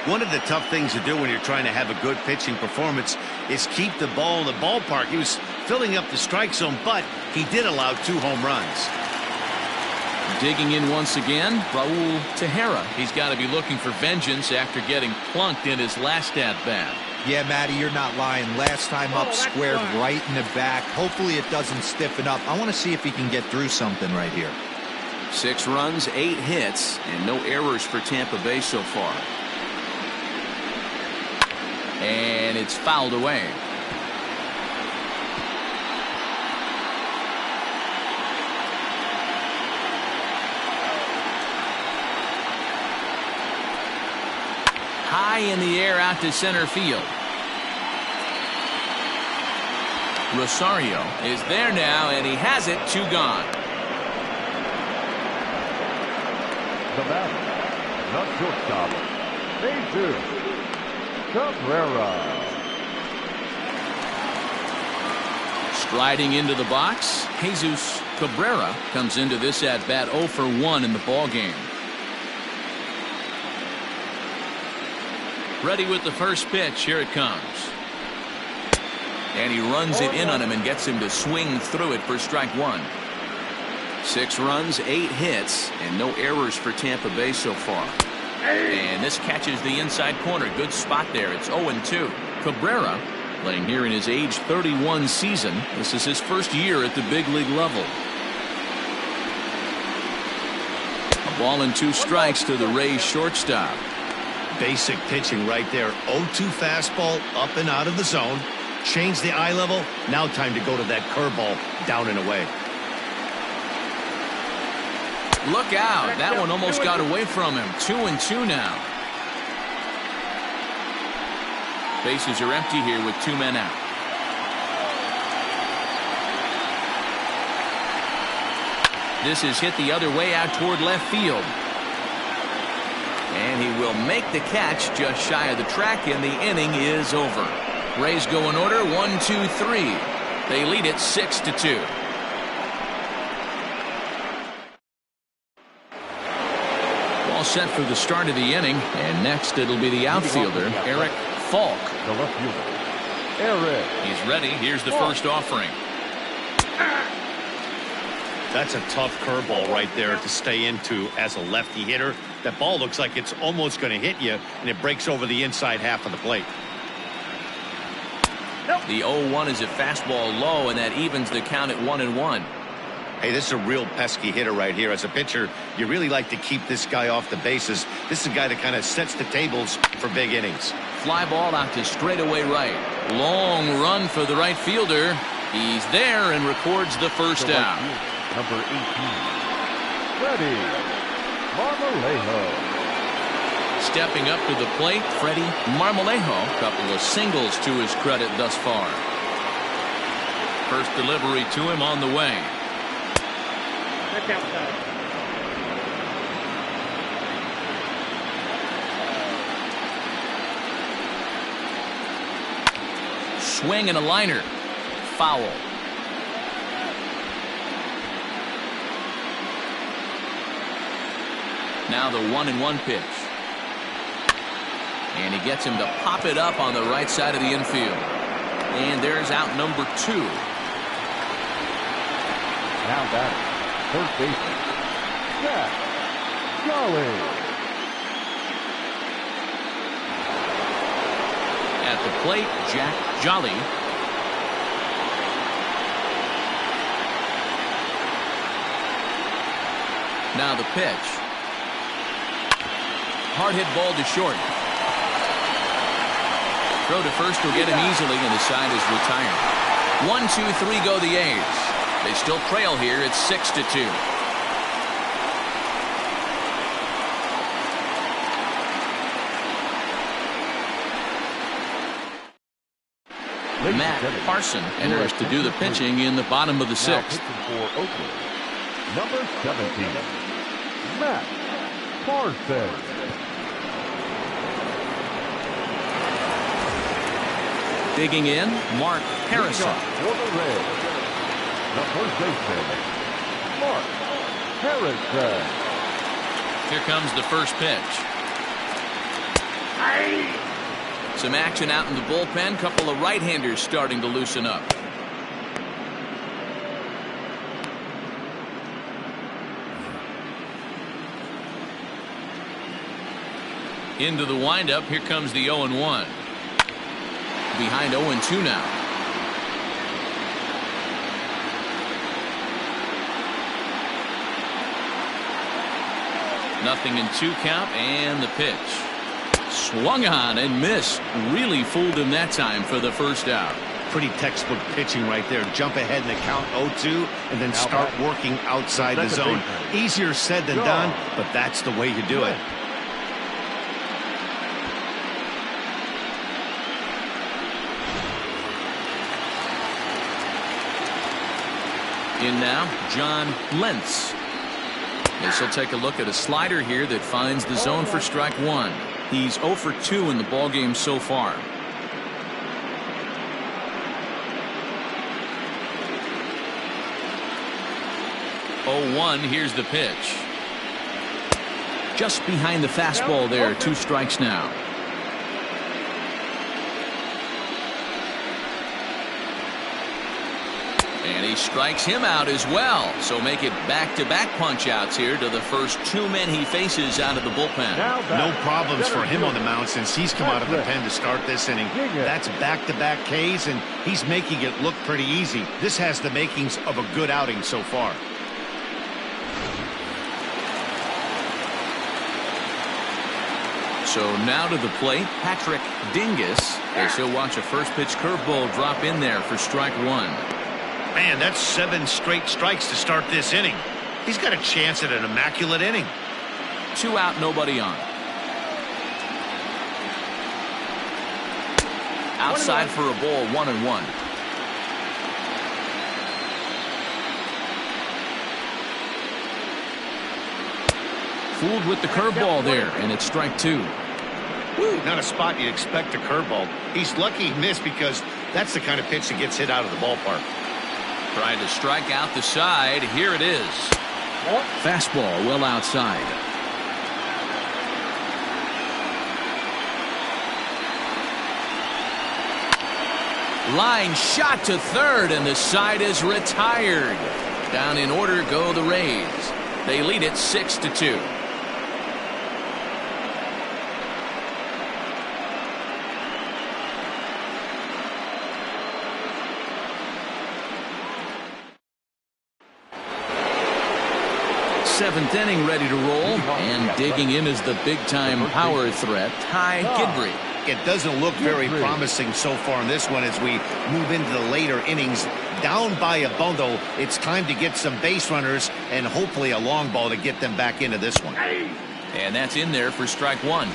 One of the tough things to do when you're trying to have a good pitching performance is keep the ball in the ballpark. He was filling up the strike zone, but he did allow 2 home runs. Digging in once again, Raul Tejera. He's got to be looking for vengeance after getting plunked in his last at-bat. Yeah, Matty, you're not lying. Last time up, squared right in the back. Hopefully it doesn't stiffen up. I want to see if he can get through something right here. 6 runs, 8 hits, and no errors for Tampa Bay so far. And it's fouled away. High in the air out to center field. Rosario is there now, and he has it. 2 gone. The batter, the shortstop, Jesus Cabrera. Striding into the box, Jesus Cabrera comes into this at-bat 0 for 1 in the ball game. Ready with the first pitch. Here it comes. And he runs it in on him and gets him to swing through it for strike 1. 6 runs, 8 hits, and no errors for Tampa Bay so far. And this catches the inside corner. Good spot there. It's 0-2. Cabrera playing here in his age 31 season. This is his first year at the big league level. A ball and 2 strikes to the Rays shortstop. Basic pitching right there. 0-2 fastball up and out of the zone. Change the eye level. Now time to go to that curveball down and away. Look out. That one almost got away from him. 2-2 now. Bases are empty here with 2 men out. This is hit the other way out toward left field. And he will make the catch just shy of the track, and the inning is over. Rays go in order, 1-2-3. They lead it 6-2. All set for the start of the inning, and next it'll be the outfielder, Eric Falk. The left fielder, Eric. He's ready. Here's the first offering. That's a tough curveball right there to stay into as a lefty hitter. That ball looks like it's almost going to hit you, and it breaks over the inside half of the plate. The 0-1 is a fastball low, and that evens the count at 1-1. Hey, this is a real pesky hitter right here. As a pitcher, you really like to keep this guy off the bases. This is a guy that kind of sets the tables for big innings. Fly ball out to straightaway right. Long run for the right fielder. He's there and records the first out. Number 18, Freddie Marmolejo. Stepping up to the plate, Freddie Marmolejo. Couple of singles to his credit thus far. First delivery to him on the way. Swing and a liner. Foul. Now the 1-1 pitch. And he gets him to pop it up on the right side of the infield. And there's out number 2. Now batting, first baseman, Jack Jolly. At the plate, Jack Jolly. Now the pitch. Hard hit ball to short. Throw to first will get him easily, and the side is retired. 1-2-3 go the A's. They still trail here. It's 6-2. Matt Parson enters to do the pitching in the bottom of the 6th. For Oakland, number 17, Matt Parson. Digging in, Mark Harrison. For the Reds, the first baseman, Mark Harrison. Here comes the first pitch. Some action out in the bullpen. Couple of right-handers starting to loosen up. Into the windup. Here comes the 0-1. Behind 0-2 now. Nothing in 2 count, and the pitch. Swung on and missed. Really fooled him that time for the first out. Pretty textbook pitching right there. Jump ahead in the count 0-2 and then start working outside the zone. Easier said than done, but that's the way you do it. In now, John Lentz. This will take a look at a slider here that finds the zone for strike 1. He's 0 for 2 in the ballgame so far. 0-1. Here's the pitch. Just behind the fastball there. 2 strikes now. And he strikes him out as well. So make it back-to-back punch-outs here to the first 2 men he faces out of the bullpen. No problems for him on the mound since he's come out of the pen to start this inning. That's back-to-back Ks, and he's making it look pretty easy. This has the makings of a good outing so far. So now to the plate, Patrick Dingus, as he'll watch a first pitch curveball drop in there for strike one. Man, that's 7 straight strikes to start this inning. He's got a chance at an immaculate inning. 2 out, nobody on. Outside for a ball, 1-1. Fooled with the curveball there, and it's strike 2. Woo, not a spot you'd expect a curveball. He's lucky he missed because that's the kind of pitch that gets hit out of the ballpark. Tried to strike out the side. Here it is. Fastball well outside. Line shot to third, and the side is retired. Down in order go the Rays. They lead it 6-2. Seventh inning ready to roll, and digging in is the big-time power threat, Ty Gidry. It doesn't look very promising so far in this one as we move into the later innings. Down by a bundle, it's time to get some base runners and hopefully a long ball to get them back into this one. And that's in there for strike 1.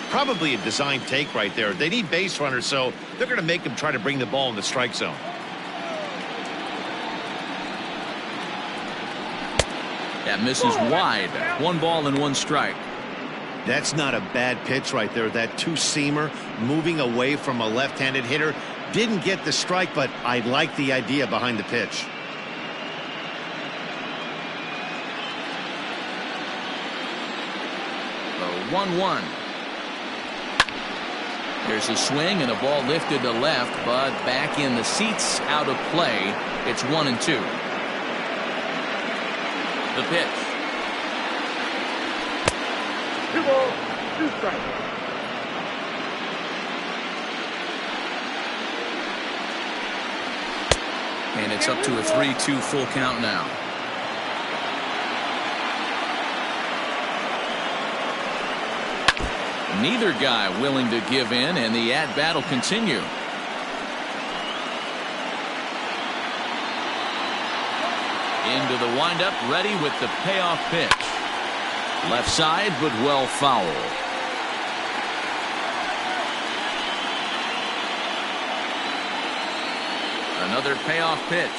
Probably a design take right there. They need base runners, so they're going to make them try to bring the ball in the strike zone. That misses wide. 1 ball and 1 strike. That's not a bad pitch right there. That two-seamer moving away from a left-handed hitter. Didn't get the strike, but I like the idea behind the pitch. The 1-1. There's a swing and a ball lifted to left, but back in the seats, out of play. It's 1-2. The pitch. 2 balls, 2 strikes. And it's up to a 3-2 full count now. Neither guy willing to give in, and the at-bat will continue. Into the windup, ready with the payoff pitch. Left side, but well foul. Another payoff pitch.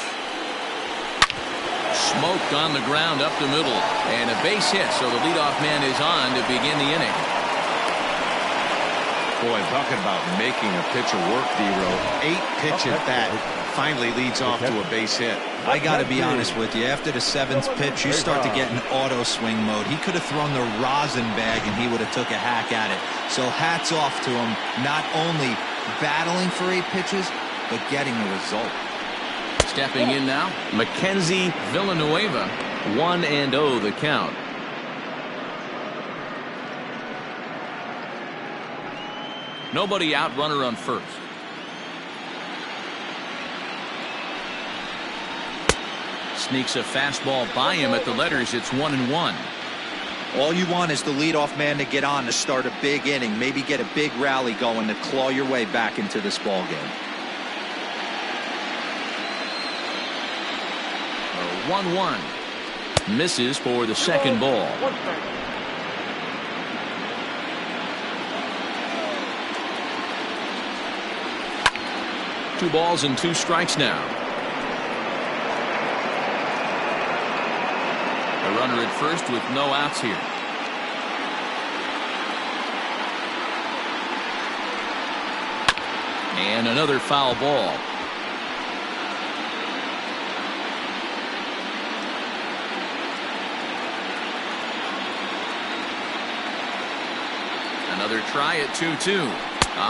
Smoked on the ground up the middle. And a base hit, so the leadoff man is on to begin the inning. Boy, talking about making a pitcher work, D-Row. 8-pitch at bat finally leads off to a base hit. I got to be honest with you. After the 7th pitch, you start to get in auto swing mode. He could have thrown the rosin bag and he would have took a hack at it. So hats off to him, not only battling for 8 pitches, but getting the result. Stepping in now, Mackenzie Villanueva, 1-0 the count. Nobody out, runner on first. Sneaks a fastball by him at the letters. It's 1-1. All you want is the leadoff man to get on to start a big inning, maybe get a big rally going to claw your way back into this ball game. 1-1. Misses for the second ball. 1 strike. Two balls and 2 strikes now. A runner at first with no outs here. And another foul ball. Another try at 2-2.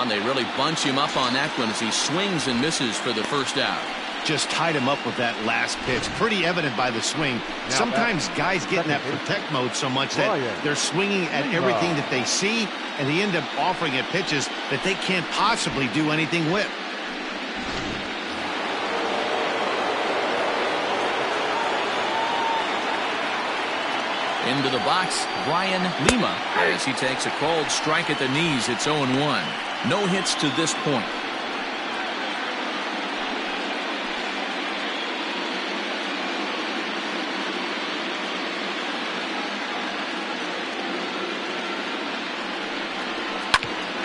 They really bunch him up on that one as he swings and misses for the first out. Just tied him up with that last pitch. Pretty evident by the swing. Sometimes guys get in that protect mode so much that they're swinging at everything that they see, and they end up offering at pitches that they can't possibly do anything with. Into the box, Brian Lima, as he takes a called strike at the knees. It's 0-1. No hits to this point.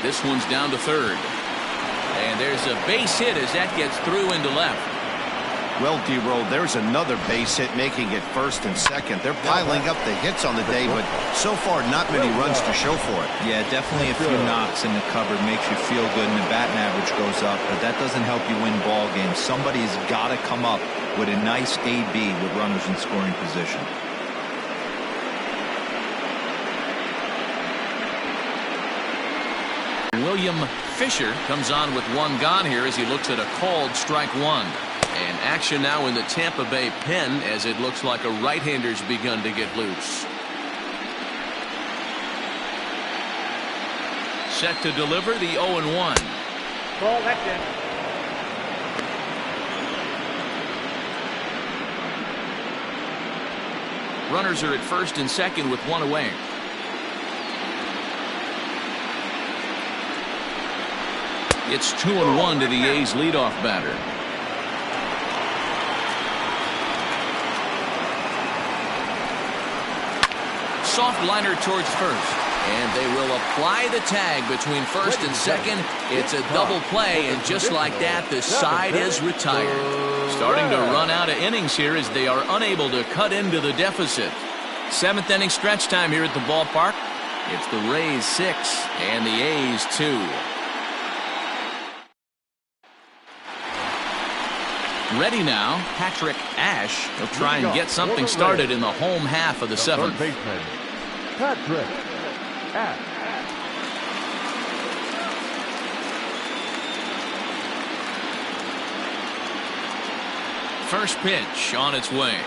This one's down to third. And there's a base hit as that gets through into left. Well, D-Roll, there's another base hit making it first and second. They're piling up the hits on the day, but so far not many runs to show for it. Yeah, definitely a few knocks in the cupboard makes you feel good, and the batting average goes up, but that doesn't help you win ball games. Somebody's got to come up with a nice AB with runners in scoring position. William Fisher comes on with one gone here as he looks at a called strike one. And action now in the Tampa Bay pen as it looks like a right-hander's begun to get loose. Set to deliver the 0-1. Ball, that's it. Runners are at first and second with one away. It's 2-1 to the A's leadoff batter. Soft liner towards first, and they will apply the tag between first and second. It's a double play, and just like that, the side is retired. Starting to run out of innings here as they are unable to cut into the deficit. Seventh inning stretch time here at the ballpark. It's the Rays 6 and the A's 2. Ready now, Patrick Ash will try and get something started in the home half of the seventh. Third baseman, Patrick Ash. First pitch on its way.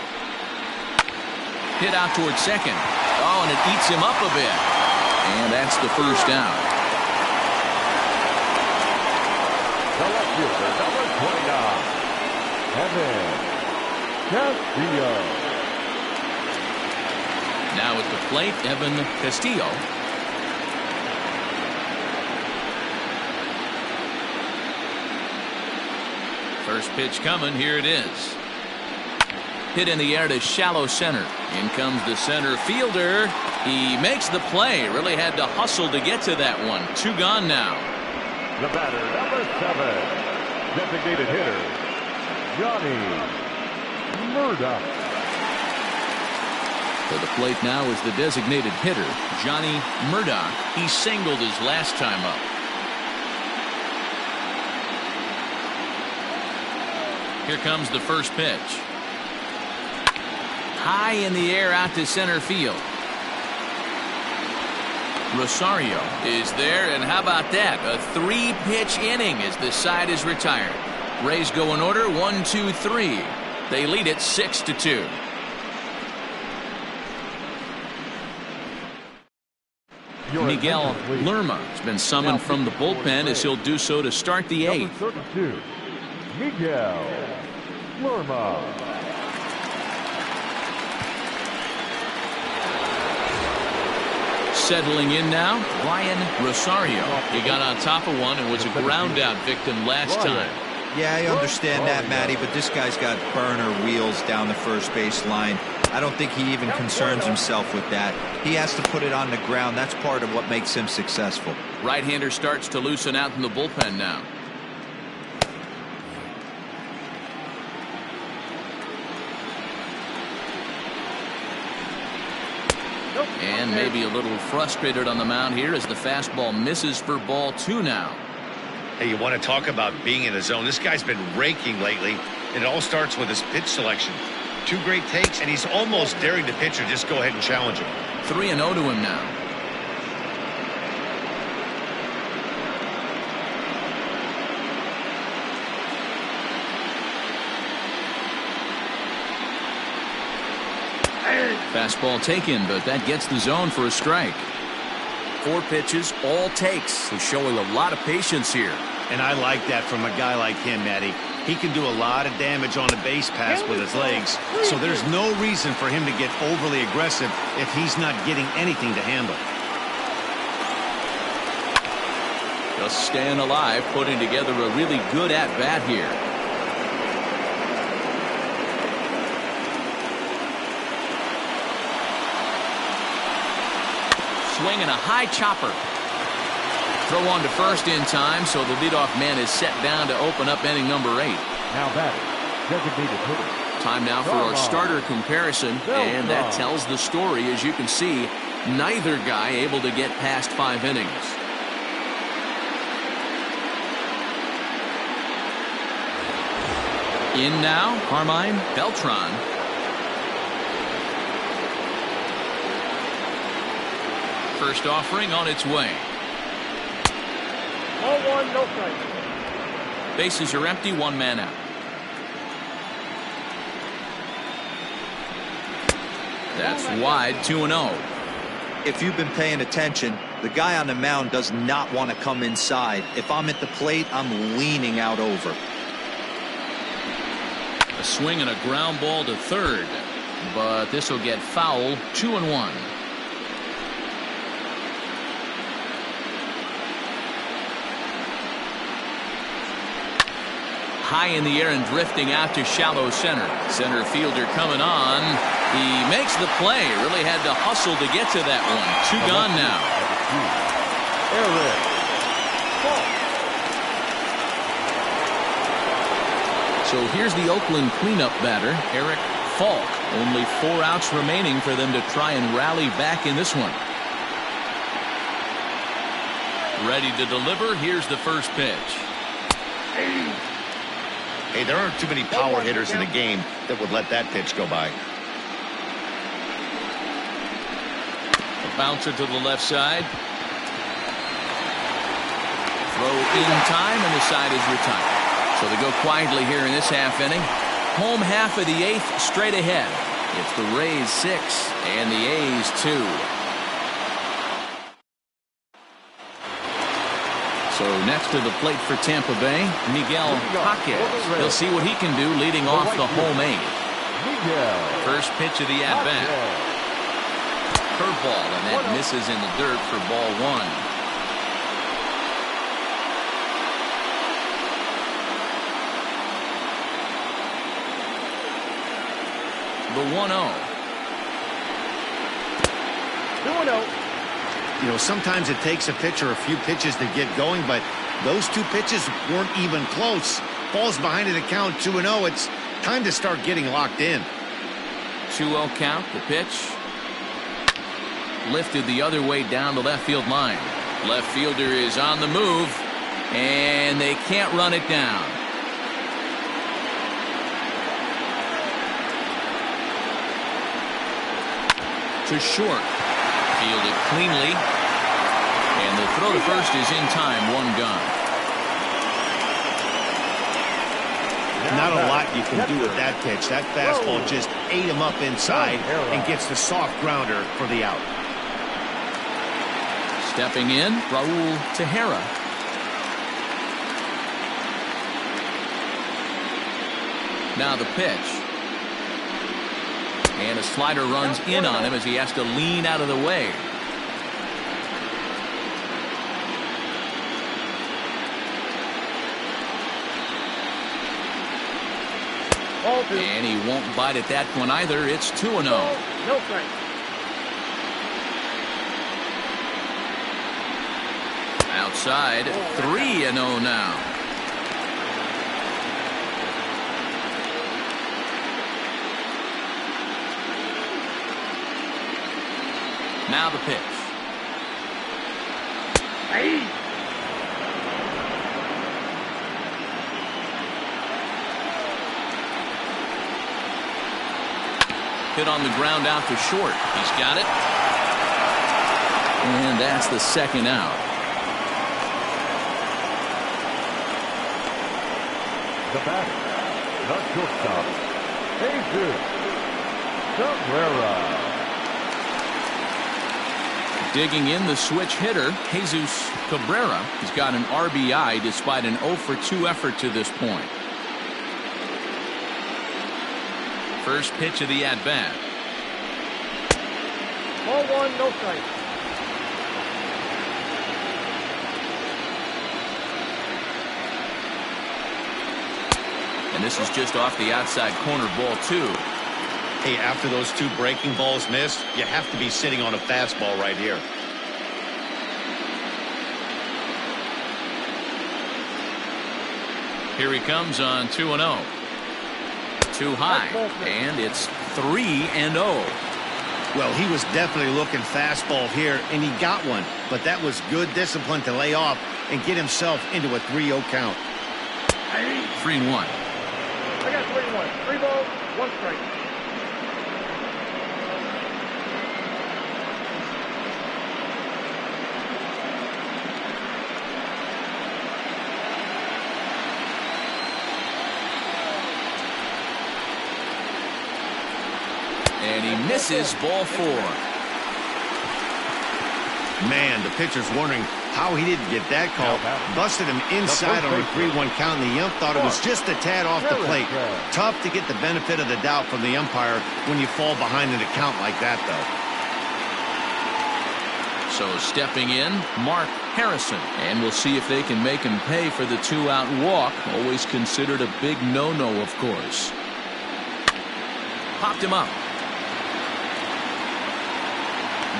Hit out towards second. Oh, and it eats him up a bit. And that's the first out. The left fielder, number 29. Castillo. Now at the plate, Evan Castillo. First pitch coming. Here it is. Hit in the air to shallow center. In comes the center fielder. He makes the play. Really had to hustle to get to that one. Two gone now. The batter, number 7. Designated hitter, Johnny Murdock. For the plate now is the designated hitter, Johnny Murdock. He singled his last time up. Here comes the first pitch. High in the air out to center field. Rosario is there, and how about that? A 3-pitch inning as the side is retired. Rays go in order 1, 2, 3. They lead it 6-2. Miguel Lerma has been summoned from the bullpen as he'll do so to start the 8th. Number 32, Miguel Lerma. Settling in now, Brian Rosario. He got on top of one and was a ground out victim last time. Yeah, I understand that, Matty, but this guy's got burner wheels down the first base line. I don't think he even concerns himself with that. He has to put it on the ground. That's part of what makes him successful. Right-hander starts to loosen out in the bullpen now. And maybe a little frustrated on the mound here as the fastball misses for ball 2 now. Hey, you want to talk about being in the zone? This guy's been raking lately, and it all starts with his pitch selection. 2 great takes, and he's almost daring the pitcher just go ahead and challenge him. 3-0 to him now. Fastball taken, but that gets the zone for a strike. 4 pitches, all takes. He's showing a lot of patience here. And I like that from a guy like him, Matty. He can do a lot of damage on a base pass with his legs, so there's no reason for him to get overly aggressive if he's not getting anything to handle. Just staying alive, putting together a really good at-bat here. Swinging a high chopper. Throw on to first in time, so the leadoff man is set down to open up inning number 8. Now batting, designated hitter. Time now for our starter comparison, and that tells the story. As you can see, neither guy able to get past 5 innings. In now, Carmine Beltran. First offering on its way. 0-1, no strike. Bases are empty, 1 man out. That's wide, 2-0. If you've been paying attention, the guy on the mound does not want to come inside. If I'm at the plate, I'm leaning out over. A swing and a ground ball to third, but this will get foul. 2-1. High in the air and drifting out to shallow center. Center fielder coming on. He makes the play. Really had to hustle to get to that one. 2 gone now. So here's the Oakland cleanup batter, Eric Falk. Only 4 outs remaining for them to try and rally back in this one. Ready to deliver. Here's the first pitch. Hey, there aren't too many power hitters in the game that would let that pitch go by. A bouncer to the left side. Throw in time, and the side is retired. So they go quietly here in this half inning. Home half of the 8th straight ahead. It's the Rays 6 and the A's 2. So next to the plate for Tampa Bay, Miguel Jacquez. He'll see what he can do leading off the home 8th. First pitch of the at-bat. Curveball, and that misses in the dirt for ball 1. The 1-0. 2-0. You know, sometimes it takes a pitcher a few pitches to get going, but those 2 pitches weren't even close. Falls behind in the count, 2-0. It's time to start getting locked in. 2-0 count. The pitch lifted the other way down the left field line. Left fielder is on the move, and they can't run it down. To short. Fielded cleanly, and the throw to first is in time. 1 gone. Not a lot you can do with that pitch. That fastball just ate him up inside and gets the soft grounder for the out. Stepping in, Raul Tejera. Now the pitch. And a slider runs in on him as he has to lean out of the way. And he won't bite at that one either. It's 2-0. No strike. Outside, 3-0 now. Now the pitch. Hit on the ground out to short. He's got it. And that's the 2nd out. The batter, the shortstop, Jesus Cabrera. Digging in, the switch hitter, Jesus Cabrera. He's got an RBI despite an 0-for-2 effort to this point. First pitch of the at-bat. Ball one, no strike. And this is just off the outside corner, ball 2. Hey, after those 2 breaking balls missed, you have to be sitting on a fastball right here. Here he comes on 2-0. Too high, and it's 3-0. Well, he was definitely looking fastball here, and he got one. But that was good discipline to lay off and get himself into a 3-0 count. 3-1. I got 3-1. 3 balls, 1 strike. And he misses, ball 4. Man, the pitcher's wondering how he didn't get that call. Busted him inside on a 3-1 count, and the ump thought it was just a tad off the plate. Tough to get the benefit of the doubt from the umpire when you fall behind in a count like that, though. So stepping in, Mark Harrison. And we'll see if they can make him pay for the 2-out walk. Always considered a big no-no, of course. Popped him up.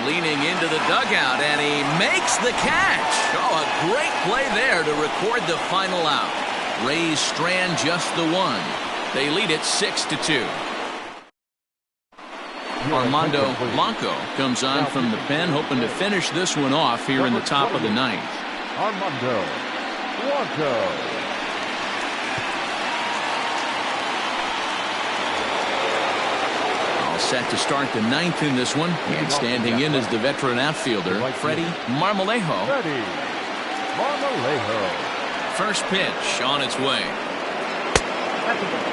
Leaning into the dugout, and he makes the catch. Oh, a great play there to record the final out. Rays strand just the 1. They lead it 6-2. Armando Blanco comes on from the pen, hoping to finish this one off here in the top of the 9th. Armando Blanco. Set to start the 9th in this one, and standing in is the veteran outfielder, Freddie Marmolejo. First pitch on its way. That's a ball.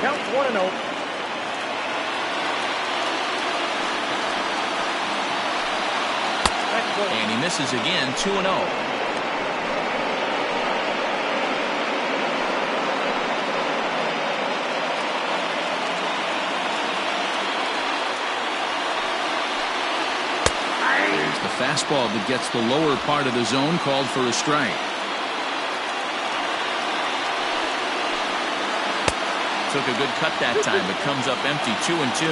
Count 1-0. And he misses again, 2-0. The fastball that gets the lower part of the zone, called for a strike. Took a good cut that time, but comes up empty, 2-2.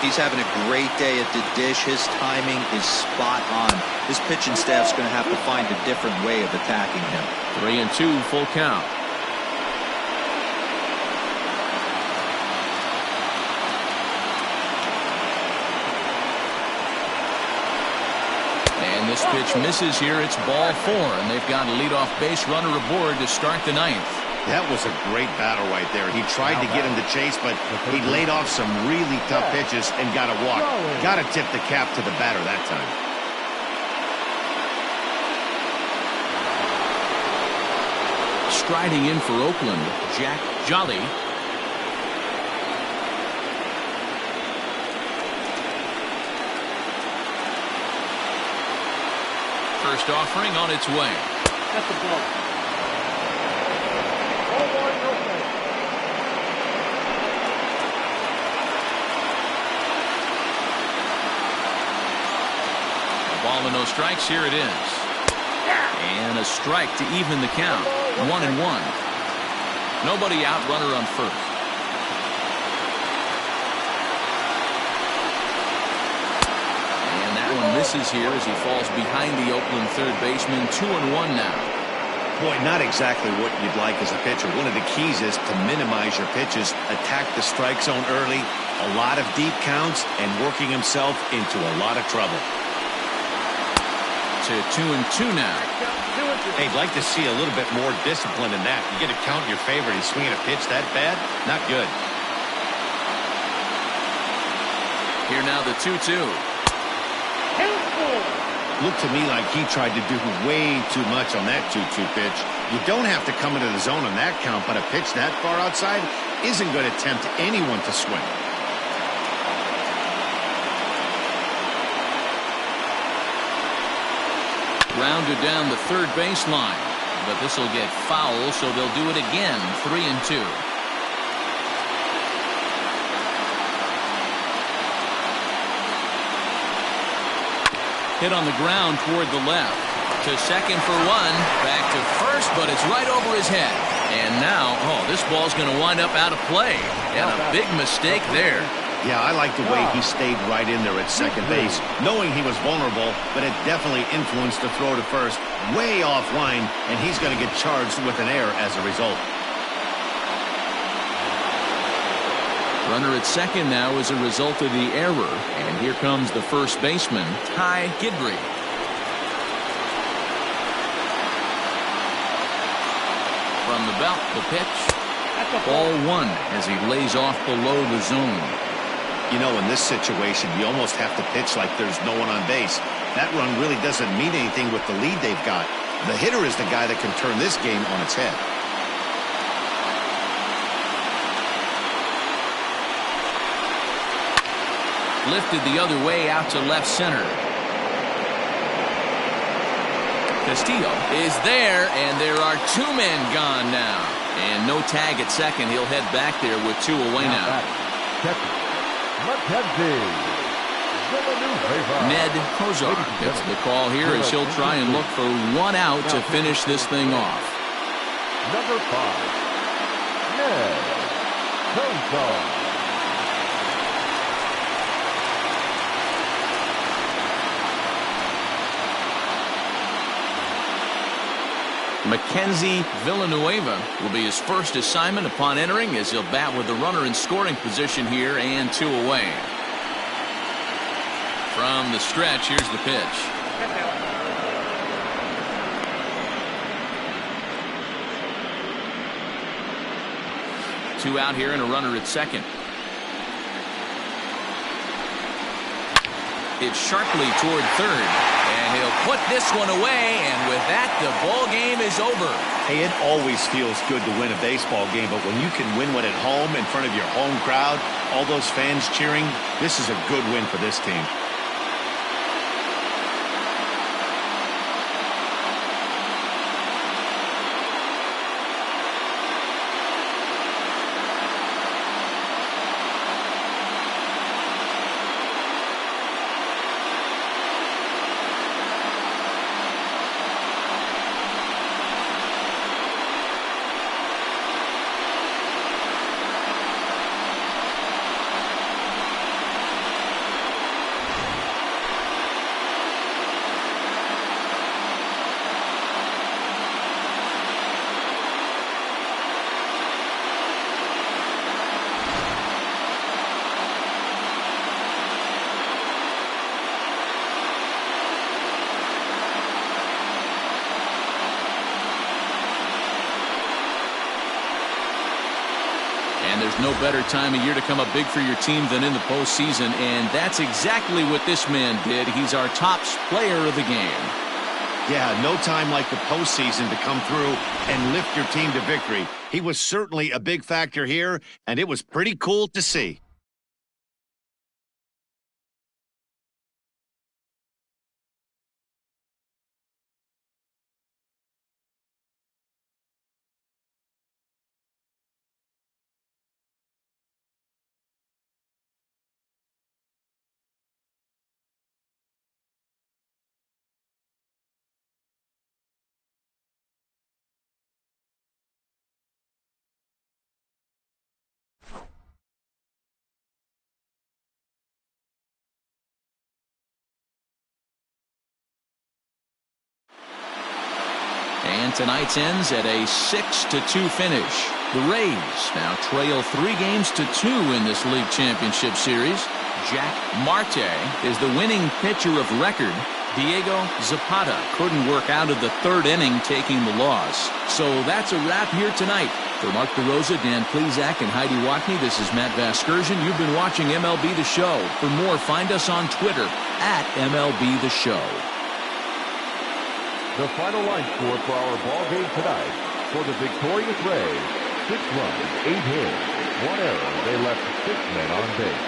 He's having a great day at the dish. His timing is spot on. His pitching staff's going to have to find a different way of attacking him. 3-2, full count. This pitch misses here. It's ball 4, and they've got a leadoff base runner aboard to start the 9th. That was a great battle right there. He tried to get him to chase, but he laid off some really tough pitches and got a walk. Got to tip the cap to the batter that time. Striding in for Oakland, Jack Jolly. First offering on its way. That's a ball. Ball 1, no strike. A ball and no strikes. Here it is. And a strike to even the count. 1-1. Nobody out, runner on first. Misses here as he falls behind the Oakland third baseman. 2-1 now. Boy, not exactly what you'd like as a pitcher. One of the keys is to minimize your pitches, attack the strike zone early, a lot of deep counts, and working himself into a lot of trouble. To 2-2 now. Hey, I'd like to see a little bit more discipline in that. You get a count in your favor and he's swinging a pitch that bad? Not good. Here now the 2-2. Looked to me like he tried to do way too much on that 2-2 pitch. You don't have to come into the zone on that count, but a pitch that far outside isn't going to tempt anyone to swing. Grounded down the third baseline, but this will get foul, so they'll do it again. 3-2. Hit on the ground toward the left. To second for one. Back to first, but it's right over his head. And now, this ball's going to wind up out of play. And a big mistake there. Yeah, I like the way he stayed right in there at second base, knowing he was vulnerable, but it definitely influenced the throw to first, way offline, and he's going to get charged with an error as a result. Runner at second now as a result of the error. And here comes the first baseman, Ty Gidry. From the belt, the pitch. Ball one as he lays off below the zone. You know, in this situation, you almost have to pitch like there's no one on base. That run really doesn't mean anything with the lead they've got. The hitter is the guy that can turn this game on its head. Lifted the other way out to left center. Castillo is there, and there are two men gone now. And no tag at second. He'll head back there with two away now. Mckenzie Villanueva. Ned Kozar gets the call here as he'll try and look for one out to finish this thing off. Number 5, Ned Kozar. Mackenzie Villanueva will be his first assignment upon entering as he'll bat with the runner in scoring position here and two away. From the stretch, here's the pitch. Two out here and a runner at second. It's sharply toward third. And he'll put this one away, and with that, the ball game is over. Hey, it always feels good to win a baseball game, but when you can win one at home in front of your home crowd, all those fans cheering, this is a good win for this team. And there's no better time of year to come up big for your team than in the postseason, and that's exactly what this man did. He's our top player of the game. Yeah, no time like the postseason to come through and lift your team to victory. He was certainly a big factor here, and it was pretty cool to see. And tonight's ends at a 6-2 finish. The Rays now trail 3-2 in this league championship series. Jack Marte is the winning pitcher of record. Diego Zapata couldn't work out of the third inning, taking the loss. So that's a wrap here tonight. For Mark DeRosa, Dan Plesac, and Heidi Walkner, this is Matt Vasgersian. You've been watching MLB The Show. For more, find us on Twitter at MLB The Show. The final line score for our ball game tonight: for the victorious Rays, 6 runs, 8 hits, 1 error. They left 6 men on base.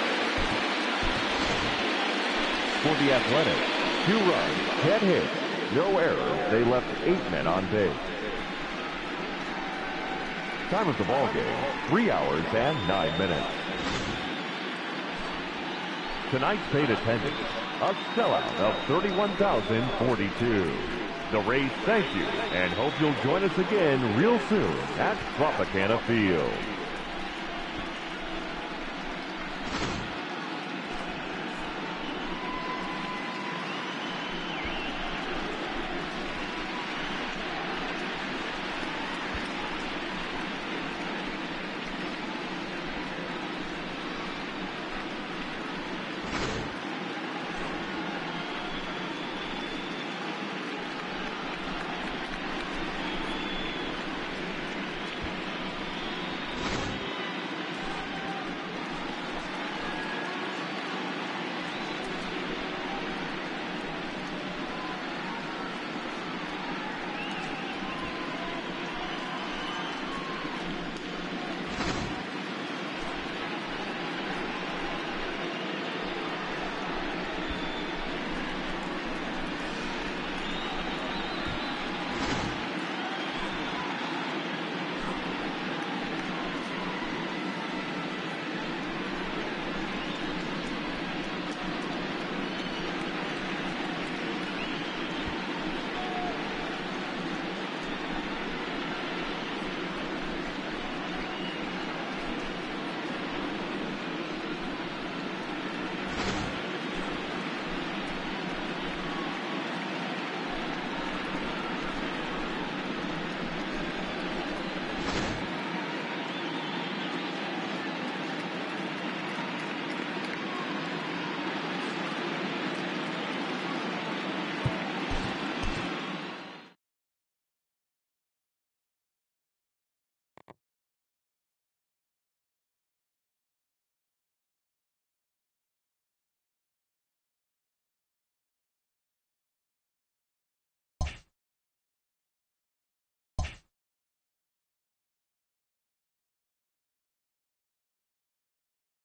For the Athletics, 2 runs, 10 hits, no errors. They left 8 men on base. Time of the ball game: 3 hours and 9 minutes. tonight's paid attendance, a sellout of 31,042. The Rays thank you and hope you'll join us again real soon at Tropicana Field.